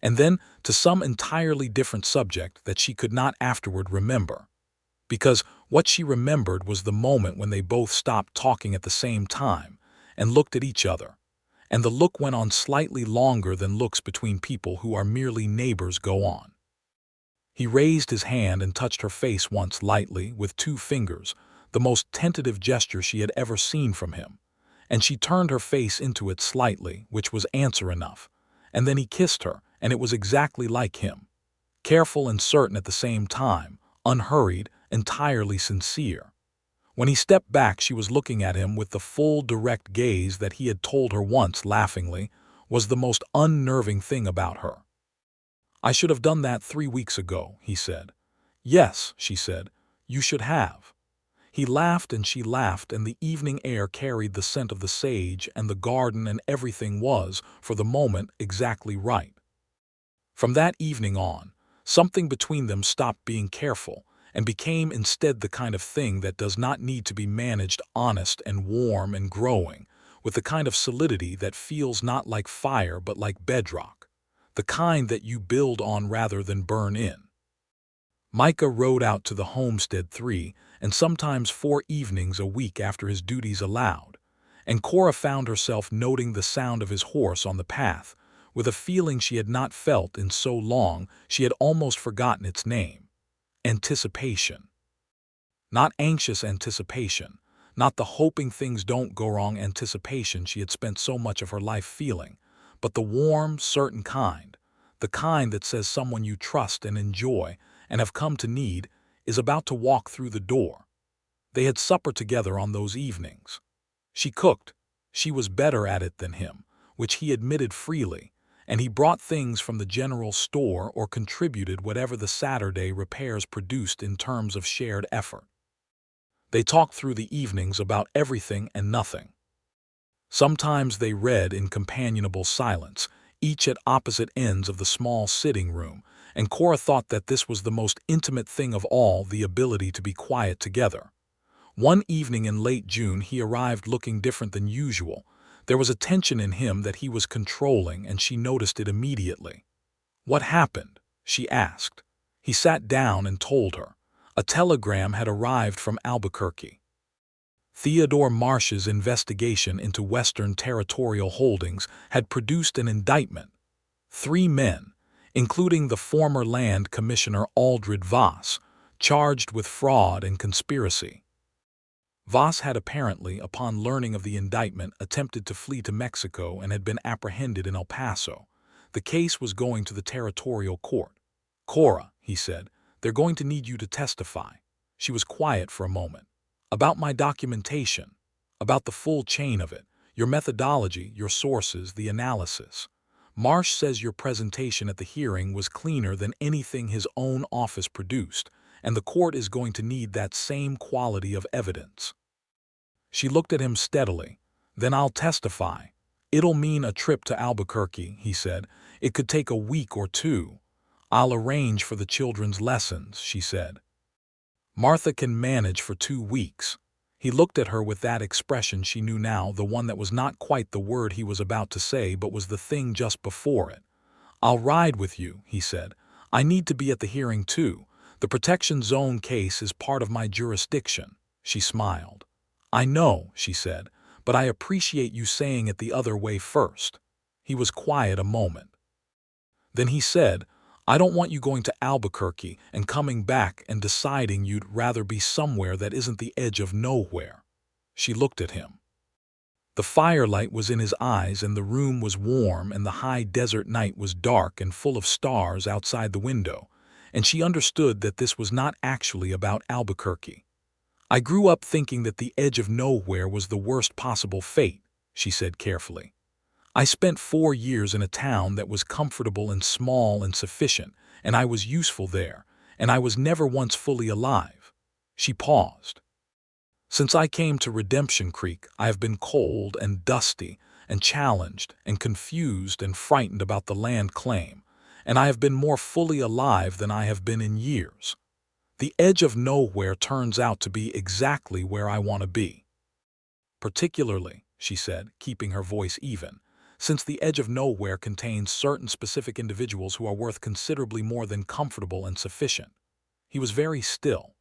and then to some entirely different subject that she could not afterward remember, because what she remembered was the moment when they both stopped talking at the same time and looked at each other, and the look went on slightly longer than looks between people who are merely neighbors go on. He raised his hand and touched her face once lightly with 2 fingers, the most tentative gesture she had ever seen from him, and she turned her face into it slightly, which was answer enough, and then he kissed her, and it was exactly like him, careful and certain at the same time, unhurried, entirely sincere. When he stepped back, she was looking at him with the full, direct gaze that he had told her once, laughingly, was the most unnerving thing about her. "I should have done that 3 weeks ago," he said. "Yes," she said, "you should have." He laughed and she laughed, and the evening air carried the scent of the sage and the garden, and everything was, for the moment, exactly right. From that evening on, something between them stopped being careful and became instead the kind of thing that does not need to be managed, honest and warm and growing, with the kind of solidity that feels not like fire but like bedrock, the kind that you build on rather than burn in. Micah rode out to the homestead 3 and sometimes 4 evenings a week after his duties allowed, and Cora found herself noting the sound of his horse on the path, with a feeling she had not felt in so long she had almost forgotten its name. Anticipation. Not anxious anticipation, not the hoping things don't go wrong anticipation she had spent so much of her life feeling, but the warm, certain kind, the kind that says someone you trust and enjoy and have come to need is about to walk through the door. They had supper together on those evenings. She cooked. She was better at it than him, which he admitted freely, and he brought things from the general store or contributed whatever the Saturday repairs produced in terms of shared effort. They talked through the evenings about everything and nothing. Sometimes they read in companionable silence, each at opposite ends of the small sitting room, and Cora thought that this was the most intimate thing of all, the ability to be quiet together. One evening in late June he arrived looking different than usual. There was a tension in him that he was controlling, and she noticed it immediately. "What happened?" she asked. He sat down and told her. A telegram had arrived from Albuquerque. Theodore Marsh's investigation into Western Territorial Holdings had produced an indictment. 3 men, including the former Land Commissioner Aldred Voss, charged with fraud and conspiracy. Voss had apparently, upon learning of the indictment, attempted to flee to Mexico and had been apprehended in El Paso. The case was going to the territorial court. "Cora," he said, "they're going to need you to testify." She was quiet for a moment. "About my documentation, about the full chain of it, your methodology, your sources, the analysis. Marsh says your presentation at the hearing was cleaner than anything his own office produced, and the court is going to need that same quality of evidence." She looked at him steadily. "Then I'll testify. It'll mean a trip to Albuquerque," he said. "It could take a week or 2. I'll arrange for the children's lessons," she said. "Martha can manage for 2 weeks. He looked at her with that expression she knew now, the one that was not quite the word he was about to say but was the thing just before it. "I'll ride with you," he said. "I need to be at the hearing too. The protection zone case is part of my jurisdiction." She smiled. "I know," she said, "but I appreciate you saying it the other way first." He was quiet a moment. Then he said, "I don't want you going to Albuquerque and coming back and deciding you'd rather be somewhere that isn't the edge of nowhere." She looked at him. The firelight was in his eyes, and the room was warm, and the high desert night was dark and full of stars outside the window, and she understood that this was not actually about Albuquerque. "I grew up thinking that the edge of nowhere was the worst possible fate," she said carefully. "I spent 4 years in a town that was comfortable and small and sufficient, and I was useful there, and I was never once fully alive." She paused. "Since I came to Redemption Creek, I have been cold and dusty and challenged and confused and frightened about the land claim, and I have been more fully alive than I have been in years. The edge of nowhere turns out to be exactly where I want to be. Particularly," she said, keeping her voice even, "since the edge of nowhere contains certain specific individuals who are worth considerably more than comfortable and sufficient." He was very still.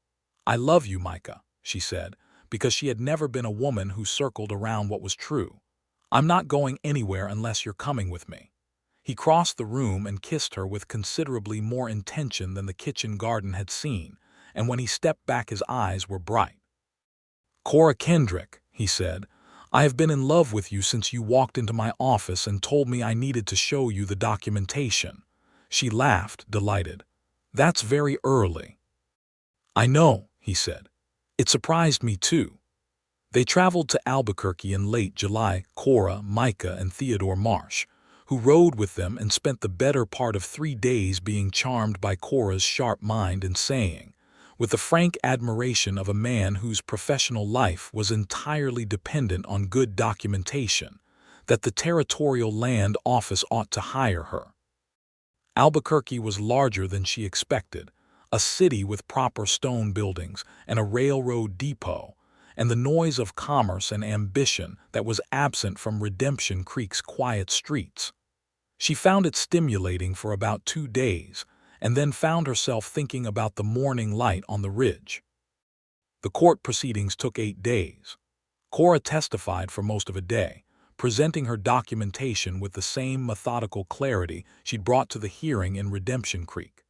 "I love you, Micah," she said, because she had never been a woman who circled around what was true. "I'm not going anywhere unless you're coming with me." He crossed the room and kissed her with considerably more intention than the kitchen garden had seen, and when he stepped back his eyes were bright. "Cora Kendrick," he said, "I have been in love with you since you walked into my office and told me I needed to show you the documentation." She laughed, delighted. "That's very early." "I know," he said. It surprised me too. They traveled to Albuquerque in late July, Cora, Micah, and Theodore Marsh, who rode with them and spent the better part of 3 days being charmed by Cora's sharp mind and saying, with the frank admiration of a man whose professional life was entirely dependent on good documentation, that the Territorial Land Office ought to hire her. Albuquerque was larger than she expected, a city with proper stone buildings and a railroad depot, and the noise of commerce and ambition that was absent from Redemption Creek's quiet streets. She found it stimulating for about 2 days, and then found herself thinking about the morning light on the ridge. The court proceedings took 8 days. Cora testified for most of a day, presenting her documentation with the same methodical clarity she'd brought to the hearing in Redemption Creek.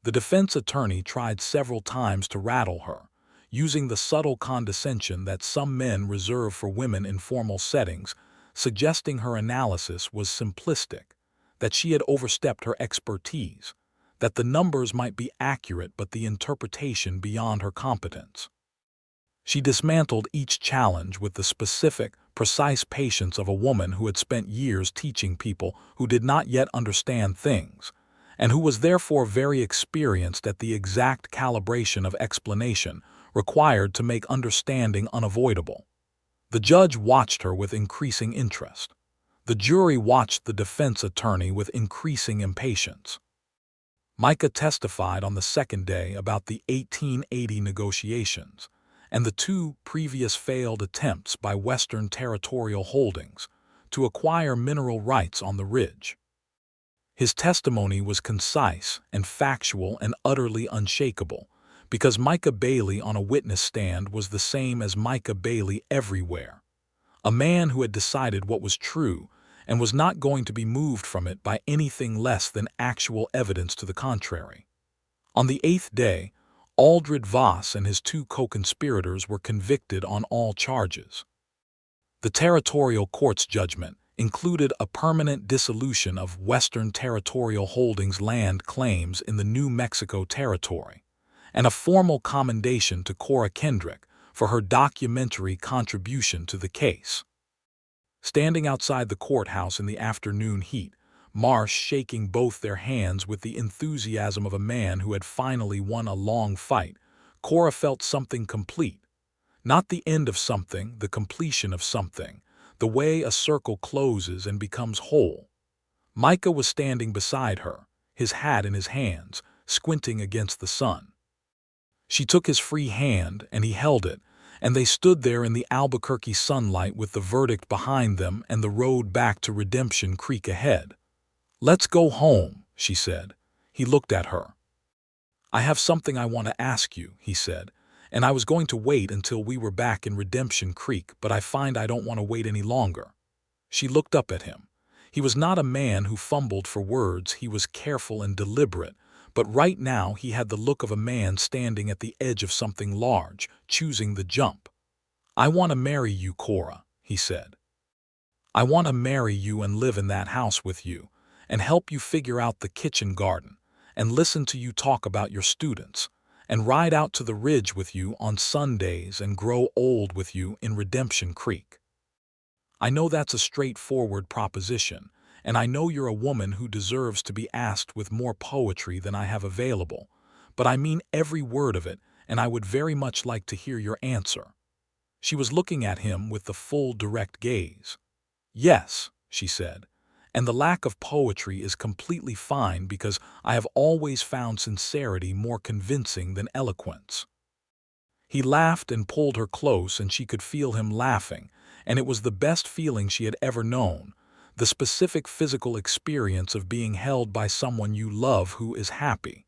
The defense attorney tried several times to rattle her, using the subtle condescension that some men reserve for women in formal settings, suggesting her analysis was simplistic, that she had overstepped her expertise, that the numbers might be accurate but the interpretation beyond her competence. She dismantled each challenge with the specific, precise patience of a woman who had spent years teaching people who did not yet understand things, and who was therefore very experienced at the exact calibration of explanation required to make understanding unavoidable. The judge watched her with increasing interest. The jury watched the defense attorney with increasing impatience. Micah testified on the second day about the 1880 negotiations and the 2 previous failed attempts by Western Territorial Holdings to acquire mineral rights on the ridge. His testimony was concise and factual and utterly unshakable, because Micah Bailey on a witness stand was the same as Micah Bailey everywhere, a man who had decided what was true and was not going to be moved from it by anything less than actual evidence to the contrary. On the 8th day, Aldred Voss and his 2 co-conspirators were convicted on all charges. The Territorial Court's judgment included a permanent dissolution of Western Territorial Holdings land claims in the New Mexico Territory, and a formal commendation to Cora Kendrick for her documentary contribution to the case. Standing outside the courthouse in the afternoon heat, Marsh shaking both their hands with the enthusiasm of a man who had finally won a long fight, Cora felt something complete. Not the end of something, the completion of something, the way a circle closes and becomes whole. Micah was standing beside her, his hat in his hands, squinting against the sun. She took his free hand, and he held it, and they stood there in the Albuquerque sunlight with the verdict behind them and the road back to Redemption Creek ahead. "Let's go home," she said. He looked at her. "I have something I want to ask you," he said, "and I was going to wait until we were back in Redemption Creek, but I find I don't want to wait any longer." She looked up at him. He was not a man who fumbled for words, he was careful and deliberate, but right now he had the look of a man standing at the edge of something large, choosing the jump. "I want to marry you, Cora," he said. "I want to marry you and live in that house with you, and help you figure out the kitchen garden, and listen to you talk about your students, and ride out to the ridge with you on Sundays and grow old with you in Redemption Creek. I know that's a straightforward proposition, and I know you're a woman who deserves to be asked with more poetry than I have available, but I mean every word of it, and I would very much like to hear your answer." She was looking at him with the full, direct gaze. "Yes," she said, "and the lack of poetry is completely fine because I have always found sincerity more convincing than eloquence." He laughed and pulled her close, and she could feel him laughing, and it was the best feeling she had ever known, the specific physical experience of being held by someone you love who is happy.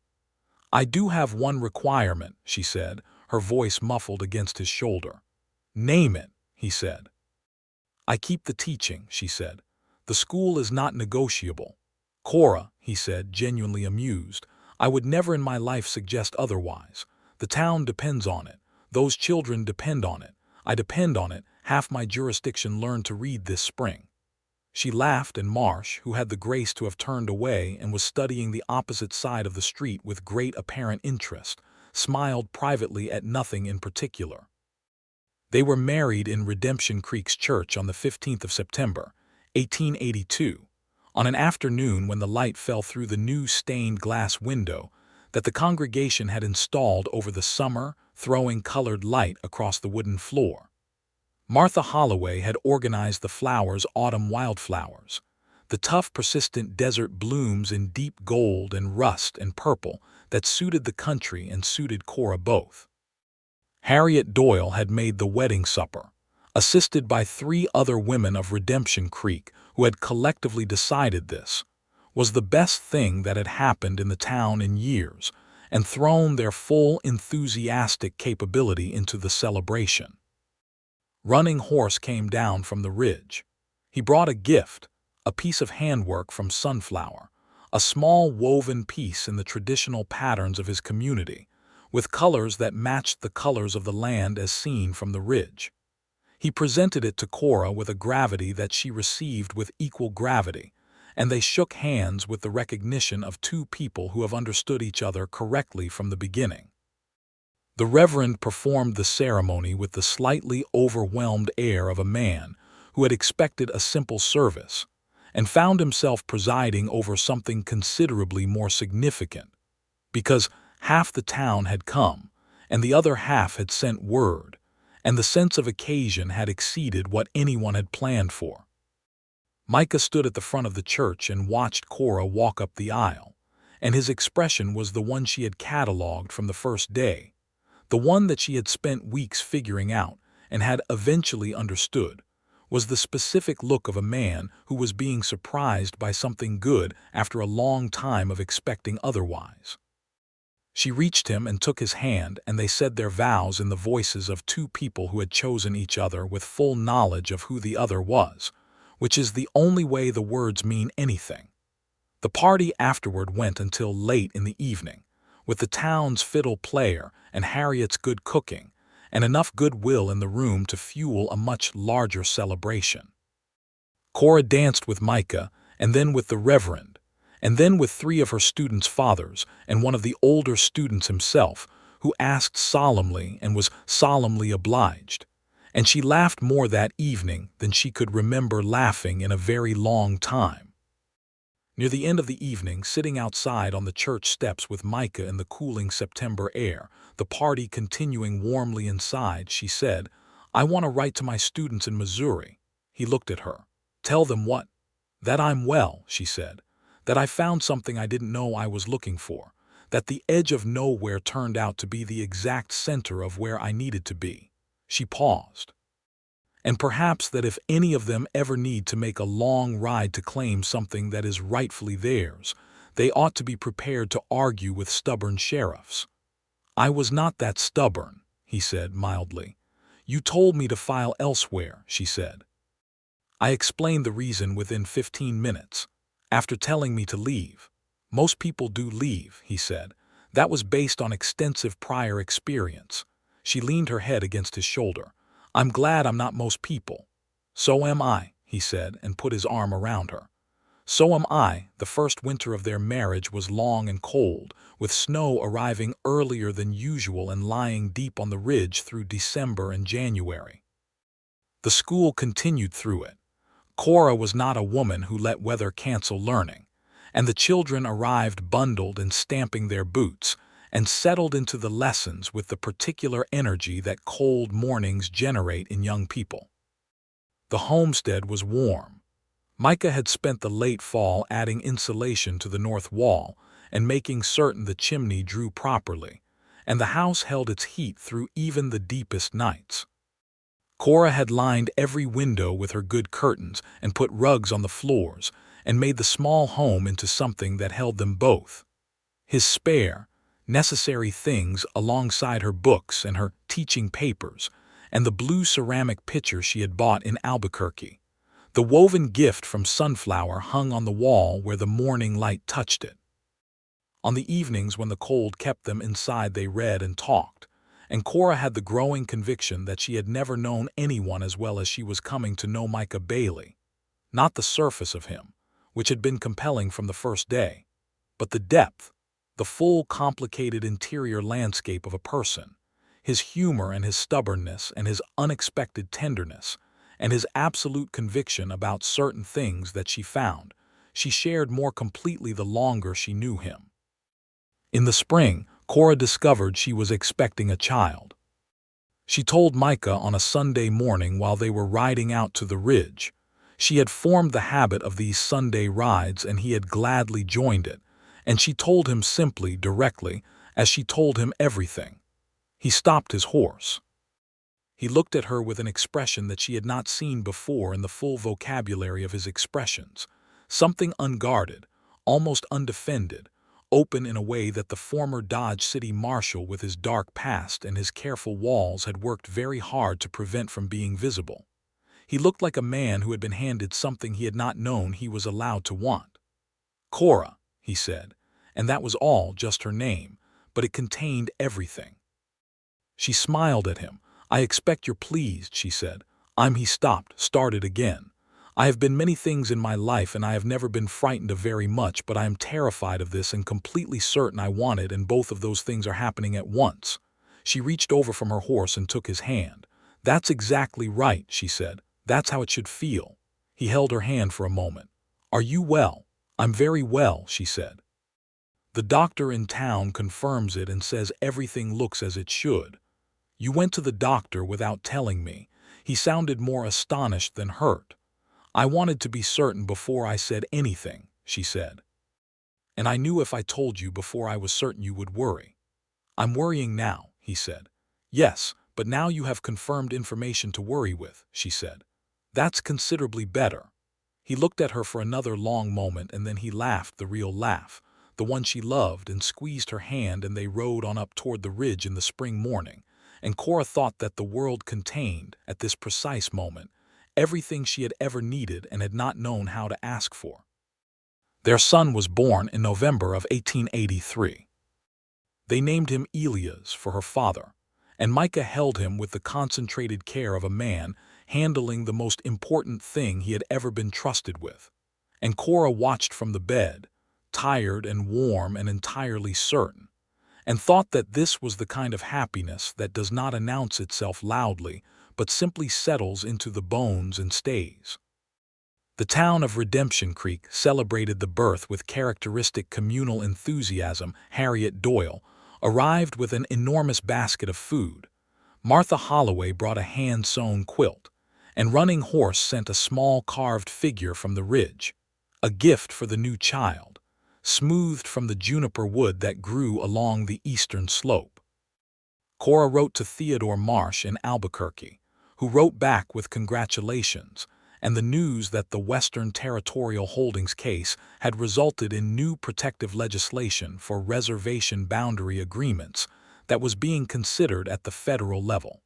"I do have one requirement," she said, her voice muffled against his shoulder. "Name it," he said. "I keep the teaching," she said. "The school is not negotiable." "Cora," he said, genuinely amused, "I would never in my life suggest otherwise. The town depends on it. Those children depend on it. I depend on it. Half my jurisdiction learned to read this spring." She laughed, and Marsh, who had the grace to have turned away and was studying the opposite side of the street with great apparent interest, smiled privately at nothing in particular. They were married in Redemption Creek's church on the 15th of September, 1882, on an afternoon when the light fell through the new stained glass window that the congregation had installed over the summer, throwing colored light across the wooden floor. Martha Holloway had organized the flowers, autumn wildflowers, the tough, persistent desert blooms in deep gold and rust and purple that suited the country and suited Cora both. Harriet Doyle had made the wedding supper, assisted by 3 other women of Redemption Creek who had collectively decided this was the best thing that had happened in the town in years and thrown their full enthusiastic capability into the celebration. Running Horse came down from the ridge. He brought a gift, a piece of handwork from Sunflower, a small woven piece in the traditional patterns of his community, with colors that matched the colors of the land as seen from the ridge. He presented it to Cora with a gravity that she received with equal gravity, and they shook hands with the recognition of 2 people who have understood each other correctly from the beginning. The Reverend performed the ceremony with the slightly overwhelmed air of a man who had expected a simple service and found himself presiding over something considerably more significant, because half the town had come and the other half had sent word, and the sense of occasion had exceeded what anyone had planned for. Micah stood at the front of the church and watched Cora walk up the aisle, and his expression was the one she had cataloged from the first day, the one that she had spent weeks figuring out and had eventually understood, was the specific look of a man who was being surprised by something good after a long time of expecting otherwise. She reached him and took his hand, and they said their vows in the voices of 2 people who had chosen each other with full knowledge of who the other was, which is the only way the words mean anything. The party afterward went until late in the evening, with the town's fiddle player and Harriet's good cooking, and enough goodwill in the room to fuel a much larger celebration. Cora danced with Micah, and then with the Reverend, and then with 3 of her students' fathers and one of the older students himself, who asked solemnly and was solemnly obliged, and she laughed more that evening than she could remember laughing in a very long time. Near the end of the evening, sitting outside on the church steps with Micah in the cooling September air, the party continuing warmly inside, she said, "I want to write to my students in Missouri." He looked at her. "Tell them what?" "That I'm well," she said. "That I found something I didn't know I was looking for. That the edge of nowhere turned out to be the exact center of where I needed to be." She paused. "And perhaps that if any of them ever need to make a long ride to claim something that is rightfully theirs, they ought to be prepared to argue with stubborn sheriffs." "I was not that stubborn," he said mildly. "You told me to file elsewhere," she said. "I explained the reason within 15 minutes, after telling me to leave." "Most people do leave," he said. "That was based on extensive prior experience." She leaned her head against his shoulder. "I'm glad I'm not most people." "So am I," he said, and put his arm around her. "So am I." The first winter of their marriage was long and cold, with snow arriving earlier than usual and lying deep on the ridge through December and January. The school continued through it. Cora was not a woman who let weather cancel learning, and the children arrived bundled and stamping their boots, and settled into the lessons with the particular energy that cold mornings generate in young people. The homestead was warm. Micah had spent the late fall adding insulation to the north wall and making certain the chimney drew properly, and the house held its heat through even the deepest nights. Cora had lined every window with her good curtains and put rugs on the floors and made the small home into something that held them both. His spare, necessary things alongside her books and her teaching papers, and the blue ceramic pitcher she had bought in Albuquerque. The woven gift from Sunflower hung on the wall where the morning light touched it. On the evenings when the cold kept them inside, they read and talked, and Cora had the growing conviction that she had never known anyone as well as she was coming to know Micah Bailey. Not the surface of him, which had been compelling from the first day, but the depth, the full, complicated interior landscape of a person, his humor and his stubbornness and his unexpected tenderness, and his absolute conviction about certain things that she found, she shared more completely the longer she knew him. In the spring, Cora discovered she was expecting a child. She told Micah on a Sunday morning while they were riding out to the ridge. She had formed the habit of these Sunday rides and he had gladly joined it, and she told him simply, directly, as she told him everything. He stopped his horse. He looked at her with an expression that she had not seen before in the full vocabulary of his expressions, something unguarded, almost undefended, open in a way that the former Dodge City Marshal with his dark past and his careful walls had worked very hard to prevent from being visible. He looked like a man who had been handed something he had not known he was allowed to want. "Cora," he said, and that was all, just her name, but it contained everything. She smiled at him. "I expect you're pleased," she said. He stopped, started again. "I have been many things in my life and I have never been frightened of very much, but I am terrified of this and completely certain I want it, and both of those things are happening at once." She reached over from her horse and took his hand. "That's exactly right," she said. "That's how it should feel." He held her hand for a moment. "Are you well?" "I'm very well," she said. "The doctor in town confirms it and says everything looks as it should." "You went to the doctor without telling me." He sounded more astonished than hurt. "I wanted to be certain before I said anything," she said. "And I knew if I told you before I was certain you would worry." "I'm worrying now," he said. "Yes, but now you have confirmed information to worry with," she said. "That's considerably better." He looked at her for another long moment and then he laughed, the real laugh, the one she loved, and squeezed her hand, and they rode on up toward the ridge in the spring morning. And Cora thought that the world contained, at this precise moment, everything she had ever needed and had not known how to ask for. Their son was born in November of 1883. They named him Elias for her father, and Micah held him with the concentrated care of a man handling the most important thing he had ever been trusted with. And Cora watched from the bed, tired and warm and entirely certain, and thought that this was the kind of happiness that does not announce itself loudly, but simply settles into the bones and stays. The town of Redemption Creek celebrated the birth with characteristic communal enthusiasm. Harriet Doyle arrived with an enormous basket of food. Martha Holloway brought a hand-sewn quilt, and Running Horse sent a small carved figure from the ridge, a gift for the new child, smoothed from the juniper wood that grew along the eastern slope. Cora wrote to Theodore Marsh in Albuquerque, who wrote back with congratulations and the news that the Western Territorial Holdings case had resulted in new protective legislation for reservation boundary agreements that was being considered at the federal level.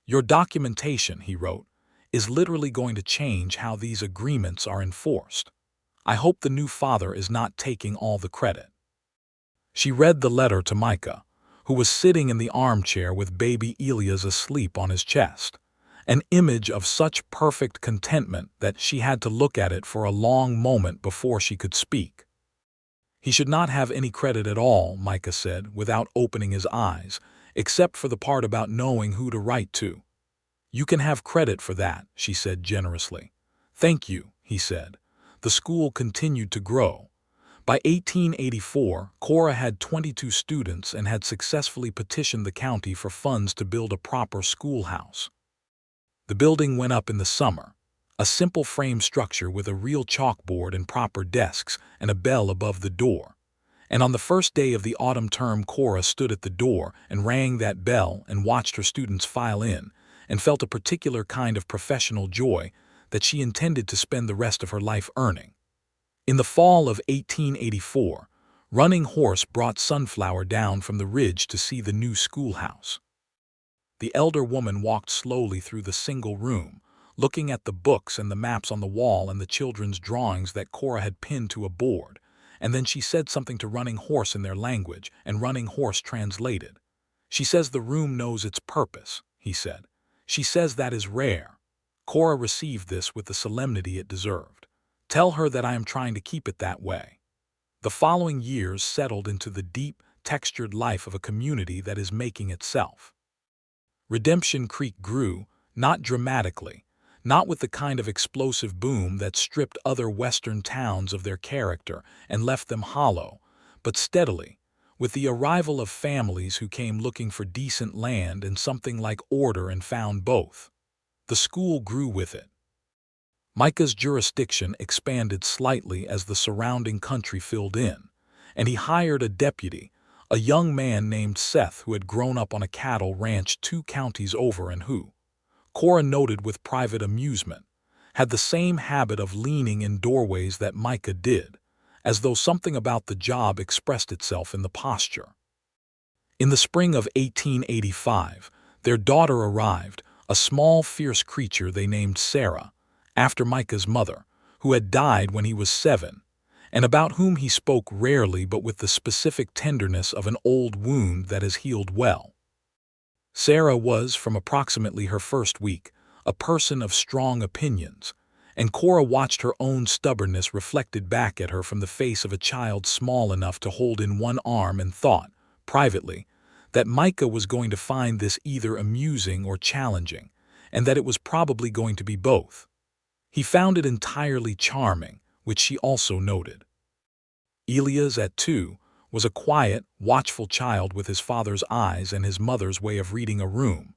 "Your documentation," he wrote, "is literally going to change how these agreements are enforced. I hope the new father is not taking all the credit." She read the letter to Micah, who was sitting in the armchair with baby Elias asleep on his chest, an image of such perfect contentment that she had to look at it for a long moment before she could speak. "He should not have any credit at all," Micah said, without opening his eyes, "except for the part about knowing who to write to." "You can have credit for that," she said generously. "Thank you," he said. The school continued to grow. By 1884, Cora had 22 students and had successfully petitioned the county for funds to build a proper schoolhouse. The building went up in the summer, a simple frame structure with a real chalkboard and proper desks and a bell above the door. And on the first day of the autumn term, Cora stood at the door and rang that bell and watched her students file in, and felt a particular kind of professional joy that she intended to spend the rest of her life earning. In the fall of 1884, Running Horse brought Sunflower down from the ridge to see the new schoolhouse. The elder woman walked slowly through the single room, looking at the books and the maps on the wall and the children's drawings that Cora had pinned to a board, and then she said something to Running Horse in their language, and Running Horse translated. "She says the room knows its purpose," he said. "She says that is rare." Cora received this with the solemnity it deserved. "Tell her that I am trying to keep it that way." The following years settled into the deep, textured life of a community that is making itself. Redemption Creek grew, not dramatically, not with the kind of explosive boom that stripped other western towns of their character and left them hollow, but steadily, with the arrival of families who came looking for decent land and something like order and found both. The school grew with it. Micah's jurisdiction expanded slightly as the surrounding country filled in, and he hired a deputy, a young man named Seth who had grown up on a cattle ranch 2 counties over and who, Cora noted with private amusement, had the same habit of leaning in doorways that Micah did, as though something about the job expressed itself in the posture. In the spring of 1885, their daughter arrived, a small, fierce creature they named Sarah, after Micah's mother, who had died when he was 7, and about whom he spoke rarely but with the specific tenderness of an old wound that has healed well. Sarah was, from approximately her first week, a person of strong opinions, and Cora watched her own stubbornness reflected back at her from the face of a child small enough to hold in one arm and thought, privately, that Micah was going to find this either amusing or challenging, and that it was probably going to be both. He found it entirely charming, which she also noted. Elias, at 2, was a quiet, watchful child with his father's eyes and his mother's way of reading a room.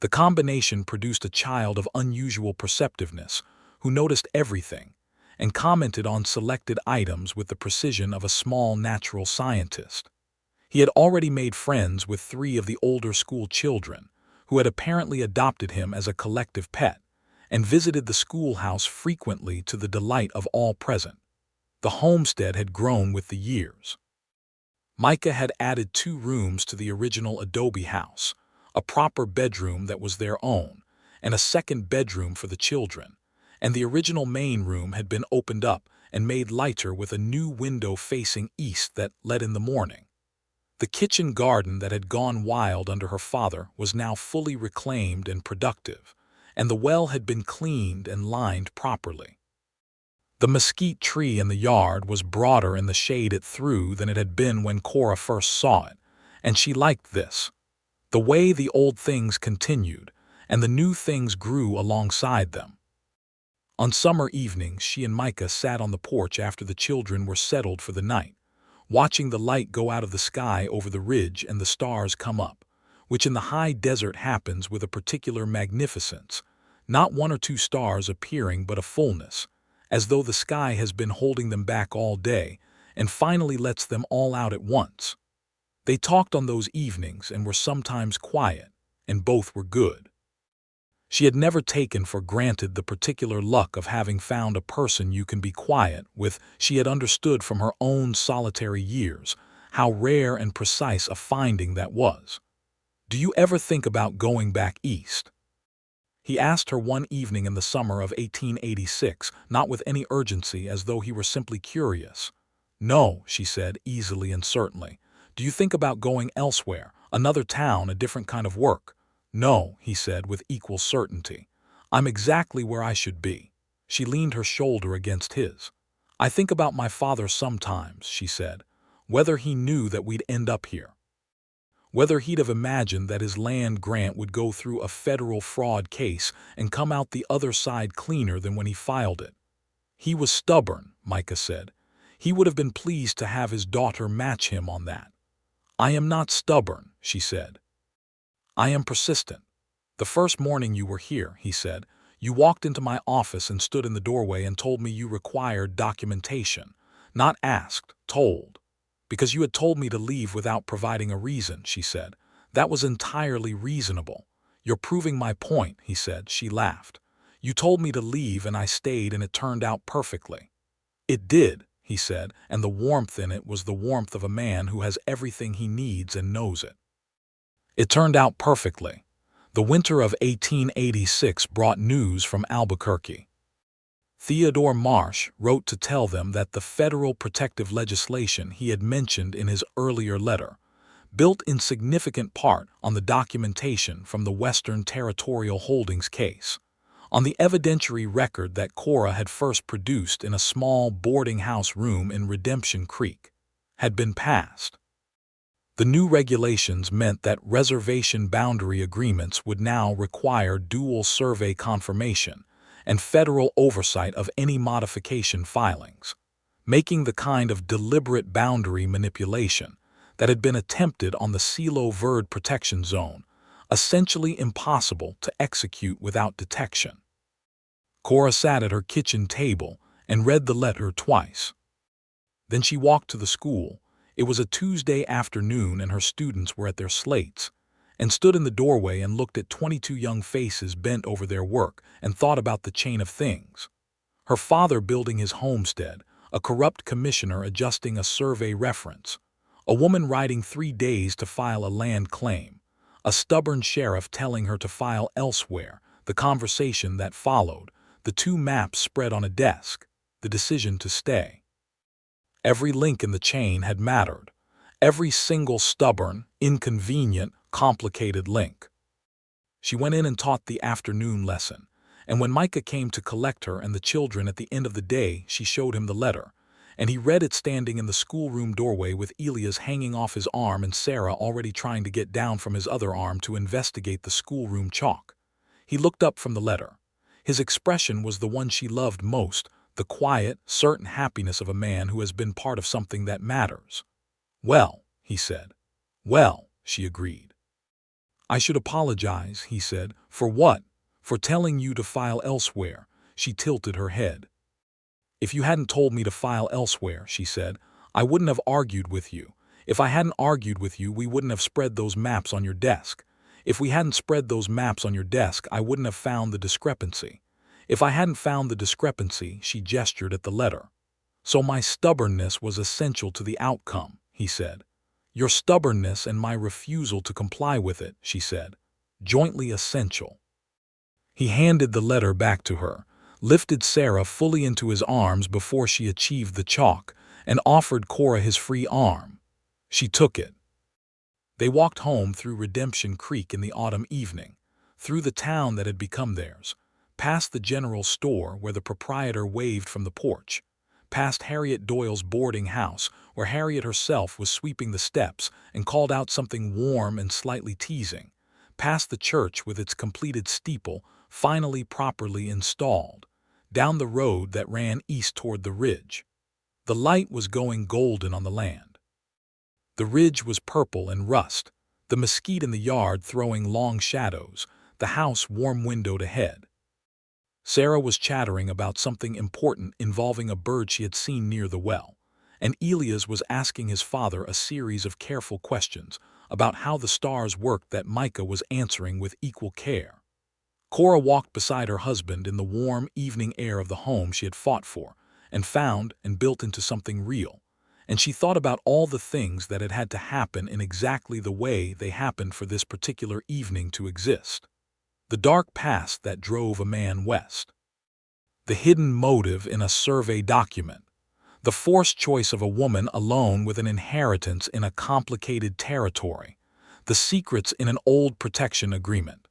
The combination produced a child of unusual perceptiveness, who noticed everything, and commented on selected items with the precision of a small natural scientist. He had already made friends with 3 of the older school children, who had apparently adopted him as a collective pet, and visited the schoolhouse frequently to the delight of all present. The homestead had grown with the years. Micah had added 2 rooms to the original adobe house, a proper bedroom that was their own, and a second bedroom for the children, and the original main room had been opened up and made lighter with a new window facing east that let in the morning. The kitchen garden that had gone wild under her father was now fully reclaimed and productive, and the well had been cleaned and lined properly. The mesquite tree in the yard was broader in the shade it threw than it had been when Cora first saw it, and she liked this. The way the old things continued, and the new things grew alongside them. On summer evenings, she and Micah sat on the porch after the children were settled for the night, watching the light go out of the sky over the ridge and the stars come up, which in the high desert happens with a particular magnificence, not 1 or 2 stars appearing but a fullness, as though the sky has been holding them back all day and finally lets them all out at once. They talked on those evenings and were sometimes quiet, and both were good. She had never taken for granted the particular luck of having found a person you can be quiet with. She had understood from her own solitary years how rare and precise a finding that was. "Do you ever think about going back east?" He asked her one evening in the summer of 1886, not with any urgency, as though he were simply curious. "No," she said, easily and certainly. "Do you think about going elsewhere, another town, a different kind of work?" "No," he said with equal certainty. "I'm exactly where I should be." She leaned her shoulder against his. "I think about my father sometimes," she said, "whether he knew that we'd end up here. Whether he'd have imagined that his land grant would go through a federal fraud case and come out the other side cleaner than when he filed it." "He was stubborn," Micah said. "He would have been pleased to have his daughter match him on that." "I am not stubborn," she said. "I am persistent. The first morning you were here," he said, "you walked into my office and stood in the doorway and told me you required documentation. Not asked, told. Because you had told me to leave without providing a reason," she said. "That was entirely reasonable." "You're proving my point," he said. She laughed. "You told me to leave and I stayed and it turned out perfectly." "It did," he said, and the warmth in it was the warmth of a man who has everything he needs and knows it. "It turned out perfectly." The winter of 1886 brought news from Albuquerque. Theodore Marsh wrote to tell them that the federal protective legislation he had mentioned in his earlier letter, built in significant part on the documentation from the Western Territorial Holdings case, on the evidentiary record that Cora had first produced in a small boarding house room in Redemption Creek, had been passed. The new regulations meant that reservation boundary agreements would now require dual survey confirmation and federal oversight of any modification filings, making the kind of deliberate boundary manipulation that had been attempted on the Silo Verde Protection Zone essentially impossible to execute without detection. Cora sat at her kitchen table and read the letter twice. Then she walked to the school. It was a Tuesday afternoon and her students were at their slates, and stood in the doorway and looked at 22 young faces bent over their work and thought about the chain of things. Her father building his homestead, a corrupt commissioner adjusting a survey reference, a woman writing 3 days to file a land claim, a stubborn sheriff telling her to file elsewhere, the conversation that followed, the 2 maps spread on a desk, the decision to stay. Every link in the chain had mattered, every single stubborn, inconvenient, complicated link. She went in and taught the afternoon lesson, and when Micah came to collect her and the children at the end of the day, she showed him the letter, and he read it standing in the schoolroom doorway with Elias hanging off his arm and Sarah already trying to get down from his other arm to investigate the schoolroom chalk. He looked up from the letter. His expression was the one she loved most, the quiet, certain happiness of a man who has been part of something that matters. "Well," he said. "Well," she agreed. "I should apologize," he said. "For what?" "For telling you to file elsewhere." She tilted her head. "If you hadn't told me to file elsewhere," she said, "I wouldn't have argued with you. If I hadn't argued with you, we wouldn't have spread those maps on your desk. If we hadn't spread those maps on your desk, I wouldn't have found the discrepancy. If I hadn't found the discrepancy," she gestured at the letter. "So my stubbornness was essential to the outcome," he said. "Your stubbornness and my refusal to comply with it," she said. "Jointly essential." He handed the letter back to her, lifted Sarah fully into his arms before she achieved the chalk, and offered Cora his free arm. She took it. They walked home through Redemption Creek in the autumn evening, through the town that had become theirs, past the general store where the proprietor waved from the porch, past Harriet Doyle's boarding house where Harriet herself was sweeping the steps and called out something warm and slightly teasing, past the church with its completed steeple finally properly installed, down the road that ran east toward the ridge. The light was going golden on the land. The ridge was purple and rust, the mesquite in the yard throwing long shadows, the house warm-windowed ahead. Sarah was chattering about something important involving a bird she had seen near the well, and Elias was asking his father a series of careful questions about how the stars worked that Micah was answering with equal care. Cora walked beside her husband in the warm evening air of the home she had fought for, and found and built into something real, and she thought about all the things that had had to happen in exactly the way they happened for this particular evening to exist. The dark past that drove a man west. The hidden motive in a survey document. The forced choice of a woman alone with an inheritance in a complicated territory. The secrets in an old protection agreement.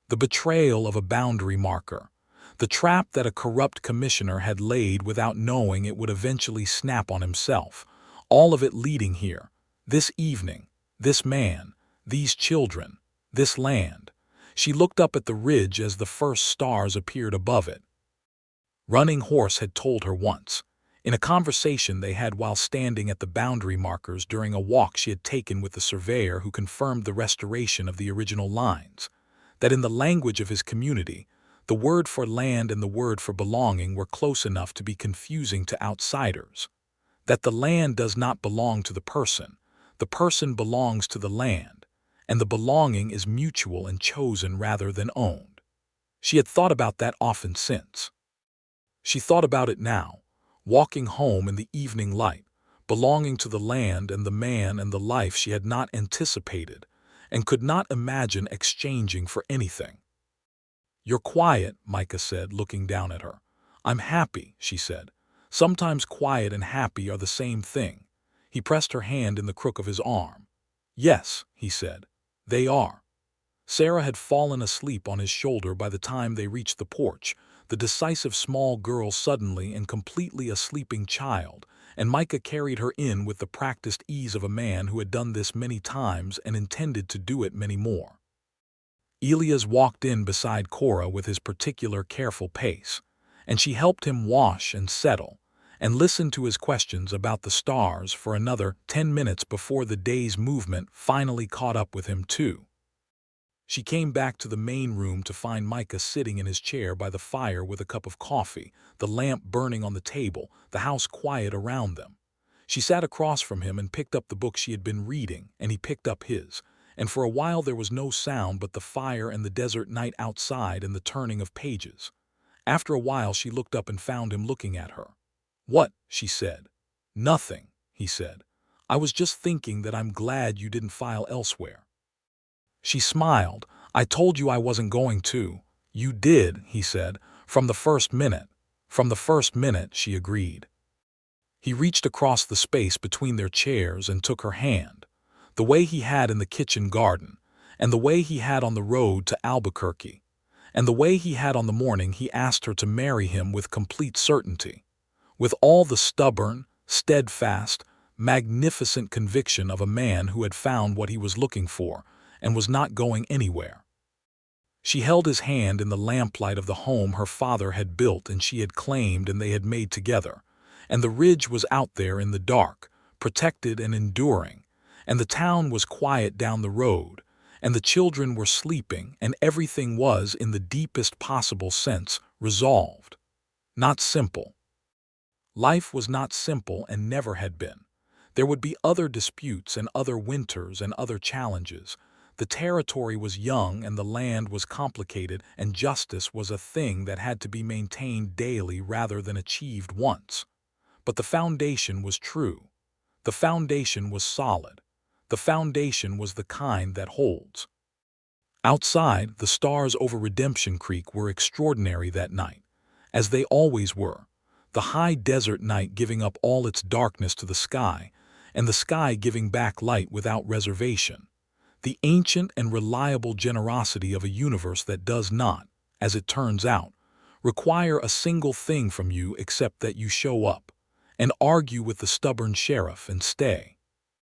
The betrayal of a boundary marker. The trap that a corrupt commissioner had laid without knowing it would eventually snap on himself. All of it leading here. This evening. This man. These children. This land. She looked up at the ridge as the first stars appeared above it. Running Horse had told her once, in a conversation they had while standing at the boundary markers during a walk she had taken with the surveyor who confirmed the restoration of the original lines, that in the language of his community, the word for land and the word for belonging were close enough to be confusing to outsiders, that the land does not belong to the person belongs to the land, and the belonging is mutual and chosen rather than owned. She had thought about that often since. She thought about it now, walking home in the evening light, belonging to the land and the man and the life she had not anticipated and could not imagine exchanging for anything. "You're quiet," Micah said, looking down at her. "I'm happy," she said. "Sometimes quiet and happy are the same thing." He pressed her hand in the crook of his arm. "Yes," he said. "They are." Sarah had fallen asleep on his shoulder by the time they reached the porch, the decisive small girl suddenly and completely a sleeping child, and Micah carried her in with the practiced ease of a man who had done this many times and intended to do it many more. Elias walked in beside Cora with his particular careful pace, and she helped him wash and settle, and listened to his questions about the stars for another 10 minutes before the day's movement finally caught up with him too. She came back to the main room to find Micah sitting in his chair by the fire with a cup of coffee, the lamp burning on the table, the house quiet around them. She sat across from him and picked up the book she had been reading, and he picked up his, and for a while there was no sound but the fire and the desert night outside and the turning of pages. After a while she looked up and found him looking at her. "What?" she said. "Nothing," he said. "I was just thinking that I'm glad you didn't file elsewhere." She smiled. "I told you I wasn't going to." "You did," he said. "From the first minute." "From the first minute," she agreed. He reached across the space between their chairs and took her hand, the way he had in the kitchen garden, and the way he had on the road to Albuquerque, and the way he had on the morning he asked her to marry him with complete certainty, with all the stubborn, steadfast, magnificent conviction of a man who had found what he was looking for and was not going anywhere. She held his hand in the lamplight of the home her father had built and she had claimed and they had made together, and the ridge was out there in the dark, protected and enduring, and the town was quiet down the road, and the children were sleeping, and everything was, in the deepest possible sense, resolved. Not simple. Life was not simple and never had been. There would be other disputes and other winters and other challenges. The territory was young and the land was complicated, and justice was a thing that had to be maintained daily rather than achieved once. But the foundation was true. The foundation was solid. The foundation was the kind that holds. Outside, the stars over Redemption Creek were extraordinary that night, as they always were, the high desert night giving up all its darkness to the sky, and the sky giving back light without reservation. The ancient and reliable generosity of a universe that does not, as it turns out, require a single thing from you except that you show up, and argue with the stubborn sheriff and stay.